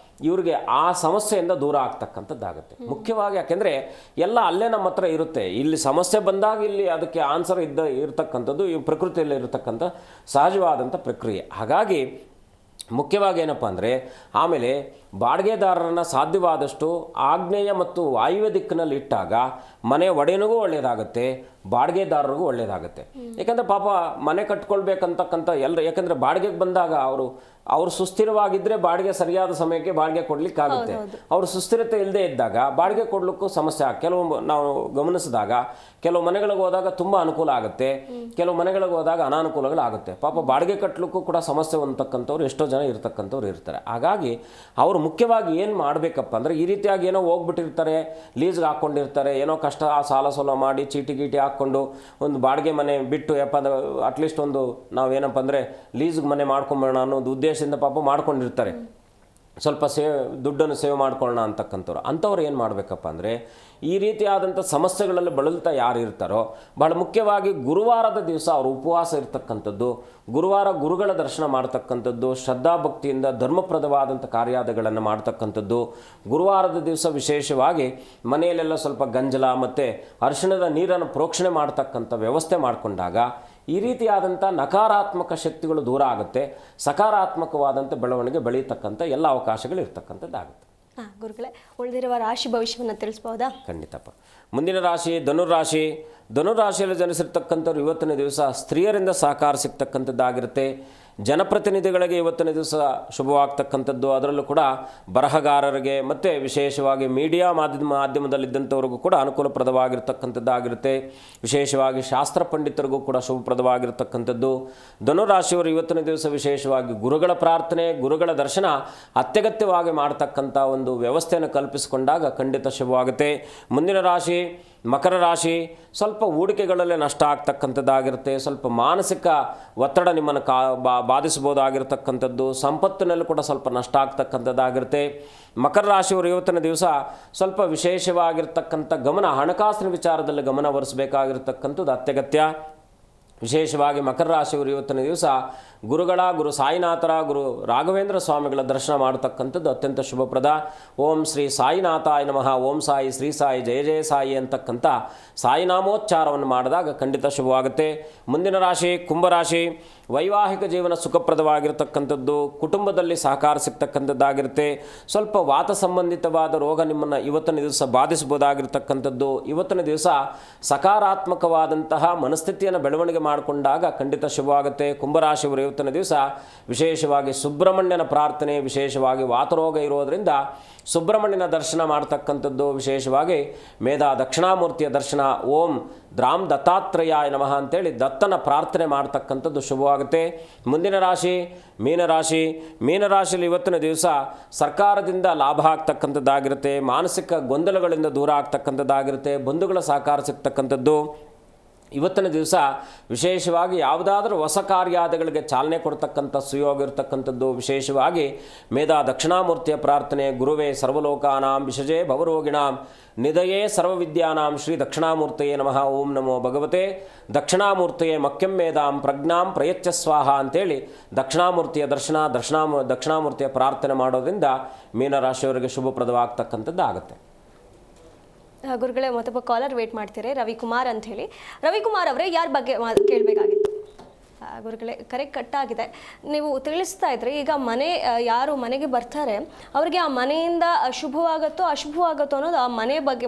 ಇವ್ರಿಗೆ ಆ ಸಮಸ್ಯೆಯಿಂದ ದೂರ ಆಗ್ತಕ್ಕಂಥದ್ದಾಗುತ್ತೆ. ಮುಖ್ಯವಾಗಿ ಯಾಕೆಂದರೆ ಎಲ್ಲ ಅಲ್ಲೇ ನಮ್ಮ ಹತ್ರ ಇರುತ್ತೆ. ಇಲ್ಲಿ ಸಮಸ್ಯೆ ಬಂದಾಗ ಇಲ್ಲಿ ಅದಕ್ಕೆ ಆನ್ಸರ್ ಇರ್ತಕ್ಕಂಥದ್ದು ಈ ಪ್ರಕೃತಿಯಲ್ಲಿ ಇರತಕ್ಕಂಥ ಸಹಜವಾದಂಥ ಪ್ರಕ್ರಿಯೆ. ಹಾಗಾಗಿ ಮುಖ್ಯವಾಗಿ ಏನಪ್ಪ ಅಂದರೆ, ಆಮೇಲೆ ಬಾಡಿಗೆದಾರರನ್ನು ಸಾಧ್ಯವಾದಷ್ಟು ಆಗ್ನೇಯ ಮತ್ತು ವಾಯುವ್ಯ ದಿಕ್ಕಿನಲ್ಲಿ ಇಟ್ಟಾಗ ಮನೆ ಒಡೆಯನಿಗೂ ಒಳ್ಳೆಯದಾಗುತ್ತೆ, ಬಾಡಿಗೆದಾರರಿಗೂ ಒಳ್ಳೆಯದಾಗುತ್ತೆ. ಯಾಕಂದರೆ ಪಾಪ ಮನೆ ಕಟ್ಕೊಳ್ಬೇಕಂತಕ್ಕಂಥ ಎಲ್ಲರೂ, ಯಾಕಂದರೆ ಬಾಡಿಗೆಗೆ ಬಂದಾಗ ಅವರು ಸುಸ್ಥಿರವಾಗಿದ್ದರೆ ಬಾಡಿಗೆ ಸರಿಯಾದ ಸಮಯಕ್ಕೆ ಬಾಡಿಗೆ ಕೊಡಲಿಕ್ಕಾಗುತ್ತೆ. ಅವರು ಸುಸ್ಥಿರತೆ ಇಲ್ಲದೆ ಇದ್ದಾಗ ಬಾಡಿಗೆ ಕೊಡಲಿಕ್ಕೂ ಸಮಸ್ಯೆ. ಕೆಲವು ನಾವು ಗಮನಿಸಿದಾಗ ಕೆಲವು ಮನೆಗಳಿಗೆ ಹೋದಾಗ ತುಂಬ ಅನುಕೂಲ ಆಗುತ್ತೆ, ಕೆಲವು ಮನೆಗಳಿಗೆ ಹೋದಾಗ ಅನಾನುಕೂಲಗಳಾಗುತ್ತೆ. ಪಾಪ ಬಾಡಿಗೆ ಕಟ್ಟಲಿಕ್ಕೂ ಕೂಡ ಸಮಸ್ಯೆ ಹೊಂದತಕ್ಕಂಥವ್ರು ಎಷ್ಟೋ ಜನ ಇರ್ತಕ್ಕಂಥವ್ರು ಇರ್ತಾರೆ. ಹಾಗಾಗಿ ಅವರು ಮುಖ್ಯವಾಗಿ ಏನು ಮಾಡಬೇಕಪ್ಪ ಅಂದರೆ, ಈ ರೀತಿಯಾಗಿ ಏನೋ ಹೋಗ್ಬಿಟ್ಟಿರ್ತಾರೆ, ಲೀಸ್ಗೆ ಹಾಕ್ಕೊಂಡಿರ್ತಾರೆ, ಏನೋ ಕಷ್ಟ ಸಾಲ ಸೋಲ ಮಾಡಿ ಚೀಟಿ ಗೀಟಿ ಹಾಕ್ಕೊಂಡು ಒಂದು ಬಾಡಿಗೆ ಮನೆ ಬಿಟ್ಟು ಅಟ್ಲೀಸ್ಟ್ ಒಂದು ನಾವೇನಪ್ಪ ಅಂದರೆ ಲೀಸ್ಗೆ ಮನೆ ಮಾಡ್ಕೊಂಬೋಣ ಅನ್ನೋದು ಉದ್ದೇಶದಿಂದ ಪಾಪ ಮಾಡ್ಕೊಂಡಿರ್ತಾರೆ. ಸ್ವಲ್ಪ ದುಡ್ಡನ್ನು ಸೇವ್ ಮಾಡ್ಕೊಳ್ಳೋಣ ಅಂತಕ್ಕಂಥವ್ರು. ಅಂಥವ್ರು ಏನು ಮಾಡಬೇಕಪ್ಪ ಅಂದರೆ, ಈ ರೀತಿಯಾದಂಥ ಸಮಸ್ಯೆಗಳಲ್ಲಿ ಬಳಲ್ತಾ ಯಾರು ಇರ್ತಾರೋ ಭಾಳ ಮುಖ್ಯವಾಗಿ ಗುರುವಾರದ ದಿವಸ ಅವರು ಉಪವಾಸ ಇರ್ತಕ್ಕಂಥದ್ದು, ಗುರುವಾರ ಗುರುಗಳ ದರ್ಶನ ಮಾಡ್ತಕ್ಕಂಥದ್ದು, ಶ್ರದ್ಧಾಭಕ್ತಿಯಿಂದ ಧರ್ಮಪ್ರದವಾದಂಥ ಕಾರ್ಯಾದಿಗಳನ್ನು ಮಾಡ್ತಕ್ಕಂಥದ್ದು. ಗುರುವಾರದ ದಿವಸ ವಿಶೇಷವಾಗಿ ಮನೆಯಲ್ಲೆಲ್ಲ ಸ್ವಲ್ಪ ಗಂಜಲ ಮತ್ತು ಅರಿಶಿಣದ ನೀರನ್ನು ಪ್ರೋಕ್ಷಣೆ ಮಾಡ್ತಕ್ಕಂಥ ವ್ಯವಸ್ಥೆ ಮಾಡಿಕೊಂಡಾಗ ಈ ರೀತಿಯಾದಂಥ ನಕಾರಾತ್ಮಕ ಶಕ್ತಿಗಳು ದೂರ ಆಗುತ್ತೆ, ಸಕಾರಾತ್ಮಕವಾದಂಥ ಬೆಳವಣಿಗೆ ಬೆಳೀತಕ್ಕಂಥ ಎಲ್ಲ ಅವಕಾಶಗಳು ಇರ್ತಕ್ಕಂಥದ್ದಾಗುತ್ತೆ. ಗುರುಗಳೇ, ಉಳಿದಿರುವ ರಾಶಿ ಭವಿಷ್ಯವನ್ನು ತಿಳಿಸ್ಬೋದಾ? ಖಂಡಿತಪ್ಪ. ಮುಂದಿನ ರಾಶಿ ಧನುರಾಶಿ. ಧನುರಾಶಿಯಲ್ಲಿ ಜನಿಸಿರ್ತಕ್ಕಂಥವ್ರು ಇವತ್ತಿನ ದಿವಸ ಸ್ತ್ರೀಯರಿಂದ ಸಹಕಾರ ಸಿಗ್ತಕ್ಕಂಥದ್ದಾಗಿರುತ್ತೆ. ಜನಪ್ರತಿನಿಧಿಗಳಿಗೆ ಇವತ್ತಿನ ದಿವಸ ಶುಭವಾಗ್ತಕ್ಕಂಥದ್ದು. ಅದರಲ್ಲೂ ಕೂಡ ಬರಹಗಾರರಿಗೆ ಮತ್ತು ವಿಶೇಷವಾಗಿ ಮೀಡಿಯಾ ಮಾಧ್ಯಮದಲ್ಲಿದ್ದಂಥವ್ರಿಗೂ ಕೂಡ ಅನುಕೂಲಪ್ರದವಾಗಿರ್ತಕ್ಕಂಥದ್ದಾಗಿರುತ್ತೆ. ವಿಶೇಷವಾಗಿ ಶಾಸ್ತ್ರ ಪಂಡಿತರಿಗೂ ಕೂಡ ಶುಭಪ್ರದವಾಗಿರ್ತಕ್ಕಂಥದ್ದು. ಧನುರಾಶಿಯವರು ಇವತ್ತಿನ ದಿವಸ ವಿಶೇಷವಾಗಿ ಗುರುಗಳ ಪ್ರಾರ್ಥನೆ, ಗುರುಗಳ ದರ್ಶನ ಅತ್ಯಗತ್ಯವಾಗಿ ಮಾಡ್ತಕ್ಕಂಥ ಒಂದು ವ್ಯವಸ್ಥೆಯನ್ನು ಕಲ್ಪಿಸಿಕೊಂಡಾಗ ಖಂಡಿತ ಶುಭವಾಗುತ್ತೆ. ಮುಂದಿನ ರಾಶಿ ಮಕರ ರಾಶಿ. ಸ್ವಲ್ಪ ಹೂಡಿಕೆಗಳಲ್ಲೇ ನಷ್ಟ ಆಗ್ತಕ್ಕಂಥದ್ದಾಗಿರುತ್ತೆ. ಸ್ವಲ್ಪ ಮಾನಸಿಕ ಒತ್ತಡ ನಿಮ್ಮನ್ನು ಬಾಧಿಸ್ಬೋದಾಗಿರ್ತಕ್ಕಂಥದ್ದು. ಸಂಪತ್ತಿನಲ್ಲೂ ಕೂಡ ಸ್ವಲ್ಪ ನಷ್ಟ ಆಗ್ತಕ್ಕಂಥದ್ದಾಗಿರುತ್ತೆ. ಮಕರ ರಾಶಿಯವರು ಇವತ್ತಿನ ದಿವಸ ಸ್ವಲ್ಪ ವಿಶೇಷವಾಗಿರ್ತಕ್ಕಂಥ ಗಮನ, ಹಣಕಾಸಿನ ವಿಚಾರದಲ್ಲಿ ಗಮನ ಹರಿಸಬೇಕಾಗಿರ್ತಕ್ಕಂಥದ್ದು ಅತ್ಯಗತ್ಯ. ವಿಶೇಷವಾಗಿ ಮಕರ ರಾಶಿಯವರು ಇವತ್ತಿನ ದಿವಸ ಗುರು ಸಾಯಿನಾಥರ, ಗುರು ರಾಘವೇಂದ್ರ ಸ್ವಾಮಿಗಳ ದರ್ಶನ ಮಾಡತಕ್ಕಂಥದ್ದು ಅತ್ಯಂತ ಶುಭಪ್ರದ. ಓಂ ಶ್ರೀ ಸಾಯಿನಾಥಾಯ ನಮಃ, ಓಂ ಸಾಯಿ ಶ್ರೀ ಸಾಯಿ ಜಯ ಜಯ ಸಾಯಿ ಅಂತಕ್ಕಂಥ ಸಾಯಿನಾಮೋಚ್ಚಾರವನ್ನು ಮಾಡಿದಾಗ ಖಂಡಿತ ಶುಭವಾಗುತ್ತೆ. ಮುಂದಿನ ರಾಶಿ ಕುಂಭರಾಶಿ. ವೈವಾಹಿಕ ಜೀವನ ಸುಖಪ್ರದವಾಗಿರ್ತಕ್ಕಂಥದ್ದು, ಕುಟುಂಬದಲ್ಲಿ ಸಹಕಾರ ಸಿಗ್ತಕ್ಕಂಥದ್ದಾಗಿರುತ್ತೆ. ಸ್ವಲ್ಪ ವಾತ ಸಂಬಂಧಿತವಾದ ರೋಗ ನಿಮ್ಮನ್ನು ಇವತ್ತಿನ ದಿವಸ ಬಾಧಿಸಬಹುದಾಗಿರ್ತಕ್ಕಂಥದ್ದು. ಇವತ್ತಿನ ದಿವಸ ಸಕಾರಾತ್ಮಕವಾದಂತಹ ಮನಸ್ಥಿತಿಯನ್ನು ಬೆಳವಣಿಗೆ ಮಾಡಿಕೊಂಡಾಗ ಖಂಡಿತ ಶುಭವಾಗುತ್ತೆ. ಕುಂಭರಾಶಿಯವರು ಇವತ್ತಿನ ದಿವಸ ವಿಶೇಷವಾಗಿ ಸುಬ್ರಹ್ಮಣ್ಯನ ಪ್ರಾರ್ಥನೆ, ವಿಶೇಷವಾಗಿ ವಾತರೋಗ ಇರೋದರಿಂದ ಸುಬ್ರಹ್ಮಣ್ಯನ ದರ್ಶನ ಮಾಡ್ತಕ್ಕಂಥದ್ದು, ವಿಶೇಷವಾಗಿ ಮೇಧಾ ದಕ್ಷಿಣಾಮೂರ್ತಿಯ ದರ್ಶನ, ಓಂ ದ್ರಾಮ್ ದತ್ತಾತ್ರೇಯಾಯ ನಮಃ ಅಂತೇಳಿ ದತ್ತನ ಪ್ರಾರ್ಥನೆ ಮಾಡ್ತಕ್ಕಂಥದ್ದು ಶುಭವಾಗುತ್ತೆ. ಮುಂದಿನ ರಾಶಿ ಮೀನರಾಶಿ. ಮೀನರಾಶಿಯಲ್ಲಿ ಇವತ್ತಿನ ದಿವಸ ಸರ್ಕಾರದಿಂದ ಲಾಭ ಆಗ್ತಕ್ಕಂಥದ್ದಾಗಿರುತ್ತೆ. ಮಾನಸಿಕ ಗೊಂದಲಗಳಿಂದ ದೂರ ಆಗ್ತಕ್ಕಂಥದ್ದಾಗಿರುತ್ತೆ. ಬಂಧುಗಳ ಸಹಕಾರ ಸಿಗ್ತಕ್ಕಂಥದ್ದು. ಇವತ್ತಿನ ದಿವಸ ವಿಶೇಷವಾಗಿ ಯಾವುದಾದ್ರೂ ಹೊಸ ಕಾರ್ಯಾದಿಗಳಿಗೆ ಚಾಲನೆ ಕೊಡ್ತಕ್ಕಂಥ ಸುಯೋಗ ಇರತಕ್ಕಂಥದ್ದು. ವಿಶೇಷವಾಗಿ ಮೇಧಾ ದಕ್ಷಿಣಾಮೂರ್ತಿಯ ಪ್ರಾರ್ಥನೆ, ಗುರುವೇ ಸರ್ವಲೋಕಾನಾಂ ವಿಷಜೇ ಭವರೋಗಿಣಾಂ ನಿಧಯೇ ಸರ್ವವಿದ್ಯಾನಾಂ ಶ್ರೀ ದಕ್ಷಿಣಾಮೂರ್ತಿಯೇ ನಮಃ. ಓಂ ನಮೋ ಭಗವತೆ ದಕ್ಷಿಣಾಮೂರ್ತಿಯೇ ಮಖ್ಯಂ ಮೇಧಾಂ ಪ್ರಜ್ಞಾಂ ಪ್ರಯಚ್ಛ ಸ್ವಾಹ ಅಂತೇಳಿ ದಕ್ಷಿಣಾಮೂರ್ತಿಯ ದಕ್ಷಿಣಾಮೂರ್ತಿಯ ಪ್ರಾರ್ಥನೆ ಮಾಡೋದ್ರಿಂದ ಮೀನರಾಶಿಯವರಿಗೆ ಶುಭಪ್ರದವಾಗ್ತಕ್ಕಂಥದ್ದು ಆಗುತ್ತೆ. ಗುರುಗಳೇ, ಮತ್ತೊಬ್ಬ ಕಾಲರ್ ವೇಟ್ ಮಾಡ್ತೀರಿ, ರವಿಕುಮಾರ್ ಅಂತ ಹೇಳಿ. ರವಿಕುಮಾರ್ ಅವರೇ, ಯಾರ ಬಗ್ಗೆ ಕೇಳಬೇಕಾಗಿತ್ತು? ಗುರುಗಳೇ, ಕರೆಕ್ಟ್ ಕಟ್ಟಾಗಿದೆ. ನೀವು ತಿಳಿಸ್ತಾ ಇದ್ರಿ, ಈಗ ಯಾರು ಮನೆಗೆ ಬರ್ತಾರೆ ಅವರಿಗೆ ಆ ಮನೆಯಿಂದ ಶುಭವಾಗುತ್ತೋ ಅಶುಭವಾಗುತ್ತೋ ಅನ್ನೋದು ಆ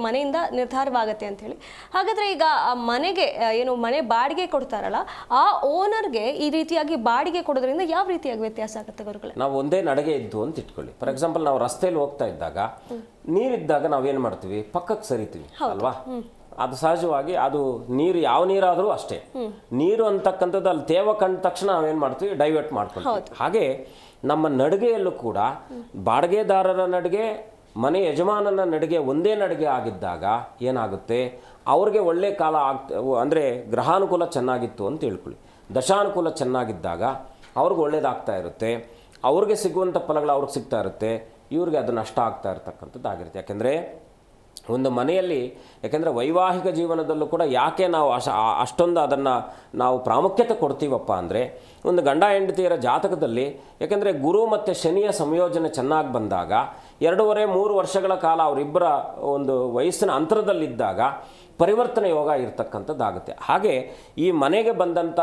ಮನೆಯಿಂದ ನಿರ್ಧಾರವಾಗುತ್ತೆ ಅಂಥೇಳಿ. ಹಾಗಾದರೆ ಈಗ ಆ ಮನೆಗೆ ಮನೆ ಬಾಡಿಗೆ ಕೊಡ್ತಾರಲ್ಲ, ಆ ಓನರ್ಗೆ ಈ ರೀತಿಯಾಗಿ ಬಾಡಿಗೆ ಕೊಡೋದ್ರಿಂದ ಯಾವ ರೀತಿಯಾಗಿ ವ್ಯತ್ಯಾಸ ಆಗುತ್ತೆ ಗುರುಗಳೇ? ನಾವು ಒಂದೇ ನಡಿಗೆ ಇದ್ದು ಅಂತ ಇಟ್ಕೊಳ್ಳಿ. ಫಾರ್ ಎಕ್ಸಾಂಪಲ್, ನಾವು ರಸ್ತೆಯಲ್ಲಿ ಹೋಗ್ತಾ ಇದ್ದಾಗ ನೀರಿದ್ದಾಗ ನಾವೇನು ಮಾಡ್ತೀವಿ, ಪಕ್ಕಕ್ಕೆ ಸರಿತೀವಿ ಅಲ್ವಾ? ಅದು ಸಹಜವಾಗಿ ಅದು ನೀರು ಯಾವ ನೀರಾದರೂ ಅಷ್ಟೇ. ನೀರು ಅಂತಕ್ಕಂಥದ್ದು ಅಲ್ಲಿ ತೇವ ಕಂಡ ತಕ್ಷಣ ನಾವೇನು ಮಾಡ್ತೀವಿ, ಡೈವರ್ಟ್ ಮಾಡ್ಕೊಳ್ತೀವಿ. ಹಾಗೆ ನಮ್ಮ ನಡಿಗೆಯಲ್ಲೂ ಕೂಡ ಬಾಡಿಗೆದಾರರ ನಡಿಗೆ, ಮನೆ ಯಜಮಾನನ ನಡಿಗೆ ಒಂದೇ ನಡಿಗೆ ಆಗಿದ್ದಾಗ ಏನಾಗುತ್ತೆ, ಅವ್ರಿಗೆ ಒಳ್ಳೆ ಕಾಲ ಅಂದರೆ ಗ್ರಹಾನುಕೂಲ ಚೆನ್ನಾಗಿತ್ತು ಅಂತ ಹೇಳ್ಕೊಳ್ಳಿ. ದಶಾನುಕೂಲ ಚೆನ್ನಾಗಿದ್ದಾಗ ಅವ್ರಿಗೆ ಒಳ್ಳೇದಾಗ್ತಾ ಇರುತ್ತೆ, ಅವ್ರಿಗೆ ಸಿಗುವಂಥ ಫಲಗಳು ಅವ್ರಿಗೆ ಸಿಗ್ತಾ ಇರುತ್ತೆ, ಇವ್ರಿಗೆ ಅದು ನಷ್ಟ ಆಗ್ತಾ ಇರ್ತಕ್ಕಂಥದ್ದಾಗಿರುತ್ತೆ. ಯಾಕೆಂದರೆ ಒಂದು ಮನೆಯಲ್ಲಿ, ಯಾಕೆಂದರೆ ವೈವಾಹಿಕ ಜೀವನದಲ್ಲೂ ಕೂಡ ಯಾಕೆ ನಾವು ಅಷ್ಟೊಂದು ಅದನ್ನು ನಾವು ಪ್ರಾಮುಖ್ಯತೆ ಕೊಡ್ತೀವಪ್ಪ ಅಂದರೆ, ಒಂದು ಗಂಡ ಹೆಂಡತಿಯರ ಜಾತಕದಲ್ಲಿ ಯಾಕೆಂದರೆ ಗುರು ಮತ್ತು ಶನಿಯ ಸಂಯೋಜನೆ ಚೆನ್ನಾಗಿ ಬಂದಾಗ 2.5-3 ವರ್ಷಗಳ ಕಾಲ ಅವರಿಬ್ಬರ ಒಂದು ವಯಸ್ಸಿನ ಅಂತರದಲ್ಲಿದ್ದಾಗ ಪರಿವರ್ತನೆ ಯೋಗ ಇರ್ತಕ್ಕಂಥದ್ದಾಗುತ್ತೆ. ಹಾಗೆ ಈ ಮನೆಗೆ ಬಂದಂಥ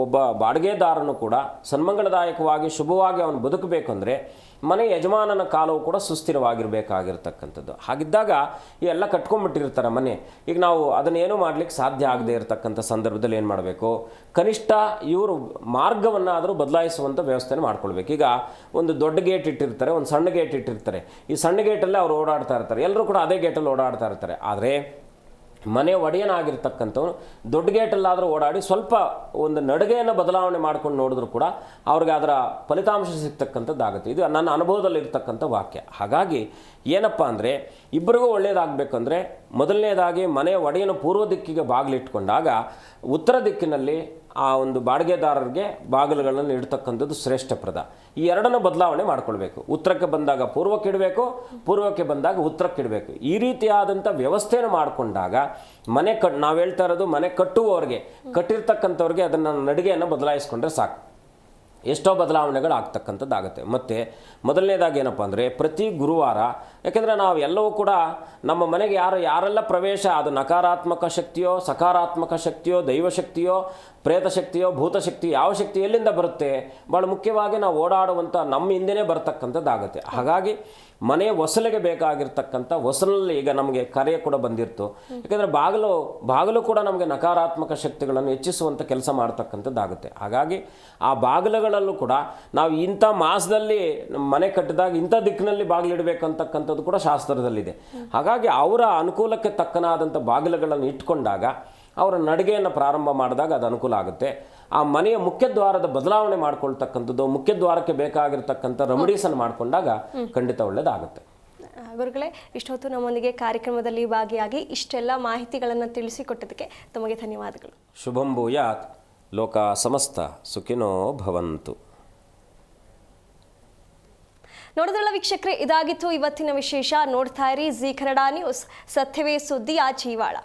ಒಬ್ಬ ಬಾಡಿಗೆದಾರನು ಕೂಡ ಸನ್ಮಂಗಳದಾಯಕವಾಗಿ ಶುಭವಾಗಿ ಅವನು ಬದುಕಬೇಕು ಅಂದರೆ ಮನೆ ಯಜಮಾನನ ಕಾಲವು ಕೂಡ ಸುಸ್ಥಿರವಾಗಿರಬೇಕಾಗಿರ್ತಕ್ಕಂಥದ್ದು. ಹಾಗಿದ್ದಾಗ ಈ ಎಲ್ಲ ಕಟ್ಕೊಂಡ್ಬಿಟ್ಟಿರ್ತಾರೆ ಮನೆ. ಈಗ ನಾವು ಅದನ್ನೇನು ಮಾಡಲಿಕ್ಕೆ ಸಾಧ್ಯ ಆಗದೆ ಇರತಕ್ಕಂಥ ಸಂದರ್ಭದಲ್ಲಿ ಏನು ಮಾಡಬೇಕು, ಕನಿಷ್ಠ ಇವರು ಮಾರ್ಗವನ್ನು ಆದರೂ ಬದಲಾಯಿಸುವಂಥ ವ್ಯವಸ್ಥೆನ ಮಾಡ್ಕೊಳ್ಬೇಕು. ಈಗ ಒಂದು ದೊಡ್ಡ ಗೇಟ್ ಇಟ್ಟಿರ್ತಾರೆ, ಒಂದು ಸಣ್ಣ ಗೇಟ್ ಇಟ್ಟಿರ್ತಾರೆ. ಈ ಸಣ್ಣ ಗೇಟಲ್ಲೇ ಅವ್ರು ಓಡಾಡ್ತಾ ಇರ್ತಾರೆ, ಎಲ್ಲರೂ ಕೂಡ ಅದೇ ಗೇಟಲ್ಲಿ ಓಡಾಡ್ತಾ ಇರ್ತಾರೆ. ಆದರೆ ಮನೆ ಒಡೆಯನಾಗಿರ್ತಕ್ಕಂಥವ್ನು ದೊಡ್ಡ ಗೇಟಲ್ಲಾದರೂ ಓಡಾಡಿ ಸ್ವಲ್ಪ ಒಂದು ನಡಿಗೆಯನ್ನು ಬದಲಾವಣೆ ಮಾಡ್ಕೊಂಡು ನೋಡಿದ್ರು ಕೂಡ ಅವ್ರಿಗೆ ಅದರ ಫಲಿತಾಂಶ ಸಿಗ್ತಕ್ಕಂಥದ್ದಾಗುತ್ತೆ. ಇದು ನನ್ನ ಅನುಭವದಲ್ಲಿರ್ತಕ್ಕಂಥ ವಾಕ್ಯ. ಹಾಗಾಗಿ ಏನಪ್ಪ ಅಂದರೆ, ಇಬ್ಬರಿಗೂ ಒಳ್ಳೆಯದಾಗಬೇಕಂದ್ರೆ ಮೊದಲನೇದಾಗಿ ಮನೆ ಒಡೆಯನ ಪೂರ್ವ ದಿಕ್ಕಿಗೆ ಬಾಗಿಲಿಟ್ಕೊಂಡಾಗ ಉತ್ತರ ದಿಕ್ಕಿನಲ್ಲಿ ಆ ಒಂದು ಬಾಡಿಗೆದಾರರಿಗೆ ಬಾಗಿಲುಗಳನ್ನು ಇಡ್ತಕ್ಕಂಥದ್ದು ಶ್ರೇಷ್ಠಪ್ರದ. ಈ ಎರಡನ್ನು ಬದಲಾವಣೆ ಮಾಡ್ಕೊಳ್ಬೇಕು. ಉತ್ತರಕ್ಕೆ ಬಂದಾಗ ಪೂರ್ವಕ್ಕೆ ಇಡಬೇಕು, ಪೂರ್ವಕ್ಕೆ ಬಂದಾಗ ಉತ್ತರಕ್ಕೆ ಇಡಬೇಕು. ಈ ರೀತಿಯಾದಂಥ ವ್ಯವಸ್ಥೆಯನ್ನು ಮಾಡಿಕೊಂಡಾಗ ಮನೆ ನಾವು ಹೇಳ್ತಾ ಇರೋದು ಮನೆ ಕಟ್ಟುವವರಿಗೆ, ಕಟ್ಟಿರ್ತಕ್ಕಂಥವ್ರಿಗೆ ಅದನ್ನು ನಡಿಗೆಯನ್ನು ಬದಲಾಯಿಸ್ಕೊಂಡ್ರೆ ಸಾಕು. ಎಷ್ಟೋ ಬದಲಾವಣೆಗಳು ಆಗ್ತಕ್ಕಂಥದ್ದಾಗುತ್ತೆ. ಮತ್ತು ಮೊದಲನೇದಾಗಿ ಏನಪ್ಪ ಅಂದರೆ, ಪ್ರತಿ ಗುರುವಾರ, ಯಾಕೆಂದರೆ ನಾವು ಎಲ್ಲವೂ ಕೂಡ ನಮ್ಮ ಮನೆಗೆ ಯಾರೆಲ್ಲ ಪ್ರವೇಶ, ಅದು ನಕಾರಾತ್ಮಕ ಶಕ್ತಿಯೋ ಸಕಾರಾತ್ಮಕ ಶಕ್ತಿಯೋ ದೈವಶಕ್ತಿಯೋ ಪ್ರೇತಶಕ್ತಿಯೋ ಭೂತಶಕ್ತಿ, ಯಾವ ಶಕ್ತಿ ಎಲ್ಲಿಂದ ಬರುತ್ತೆ, ಭಾಳ ಮುಖ್ಯವಾಗಿ ನಾವು ಓಡಾಡುವಂಥ ನಮ್ಮ ಹಿಂದೆಯೇ ಬರ್ತಕ್ಕಂಥದ್ದಾಗುತ್ತೆ. ಹಾಗಾಗಿ ಮನೆ ಹೊಸಲಿಗೆ ಬೇಕಾಗಿರ್ತಕ್ಕಂಥ ಹೊಸಲಲ್ಲಿ ಈಗ ನಮಗೆ ಕರೆ ಕೂಡ ಬಂದಿರ್ತು. ಯಾಕೆಂದರೆ ಬಾಗಿಲು ಕೂಡ ನಮಗೆ ನಕಾರಾತ್ಮಕ ಶಕ್ತಿಗಳನ್ನು ಹೆಚ್ಚಿಸುವಂಥ ಕೆಲಸ ಮಾಡ್ತಕ್ಕಂಥದ್ದಾಗುತ್ತೆ. ಹಾಗಾಗಿ ಆ ಬಾಗಿಲುಗಳಲ್ಲೂ ಕೂಡ ನಾವು ಇಂಥ ಮಾಸದಲ್ಲಿ ಮನೆ ಕಟ್ಟಿದಾಗ ಇಂಥ ದಿಕ್ಕಿನಲ್ಲಿ ಬಾಗಿಲಿಡಬೇಕಂತಕ್ಕಂಥದ್ದು ಕೂಡ ಶಾಸ್ತ್ರದಲ್ಲಿದೆ. ಹಾಗಾಗಿ ಅವರ ಅನುಕೂಲಕ್ಕೆ ತಕ್ಕನಾದಂಥ ಬಾಗಿಲುಗಳನ್ನು ಇಟ್ಕೊಂಡಾಗ ಅವರ ನಡಿಗೆಯನ್ನು ಪ್ರಾರಂಭ ಮಾಡಿದಾಗ ಅದು ಅನುಕೂಲ ಆಗುತ್ತೆ. ಆ ಮನೆಯ ಮುಖ್ಯದ್ವಾರದ ಬದಲಾವಣೆ ಮಾಡ್ಕೊಳ್ತಕ್ಕಂಥದ್ದು, ಮುಖ್ಯದ್ವಾರಕ್ಕೆ ಬೇಕಾಗಿರ್ತಕ್ಕಂಥ ರೆಮಿಡೀಸನ್ನು ಮಾಡಿಕೊಂಡಾಗ ಖಂಡಿತ ಒಳ್ಳೆಯದಾಗುತ್ತೆ. ಗುರುಗಳೇ, ಇಷ್ಟೊತ್ತು ನಮ್ಮೊಂದಿಗೆ ಕಾರ್ಯಕ್ರಮದಲ್ಲಿ ಭಾಗಿಯಾಗಿ ಇಷ್ಟೆಲ್ಲ ಮಾಹಿತಿಗಳನ್ನು ತಿಳಿಸಿಕೊಟ್ಟದಕ್ಕೆ ತಮಗೆ ಧನ್ಯವಾದಗಳು. ಶುಭಂ ಭೂಯಾತ್. ಲೋಕ ಸಮಸ್ತ ಸುಖಿನೋ ಭವಂತು. ನೋಡಿದ್ರಲ್ಲ ವೀಕ್ಷಕರೇ, ಇದಾಗಿತ್ತು ಇವತ್ತಿನ ವಿಶೇಷ. ನೋಡ್ತಾ ಇರಿ ಜೀ ಕನ್ನಡ ನ್ಯೂಸ್, ಸತ್ಯವೇ ಸುದ್ದಿಯ ಜೀವಾಳ.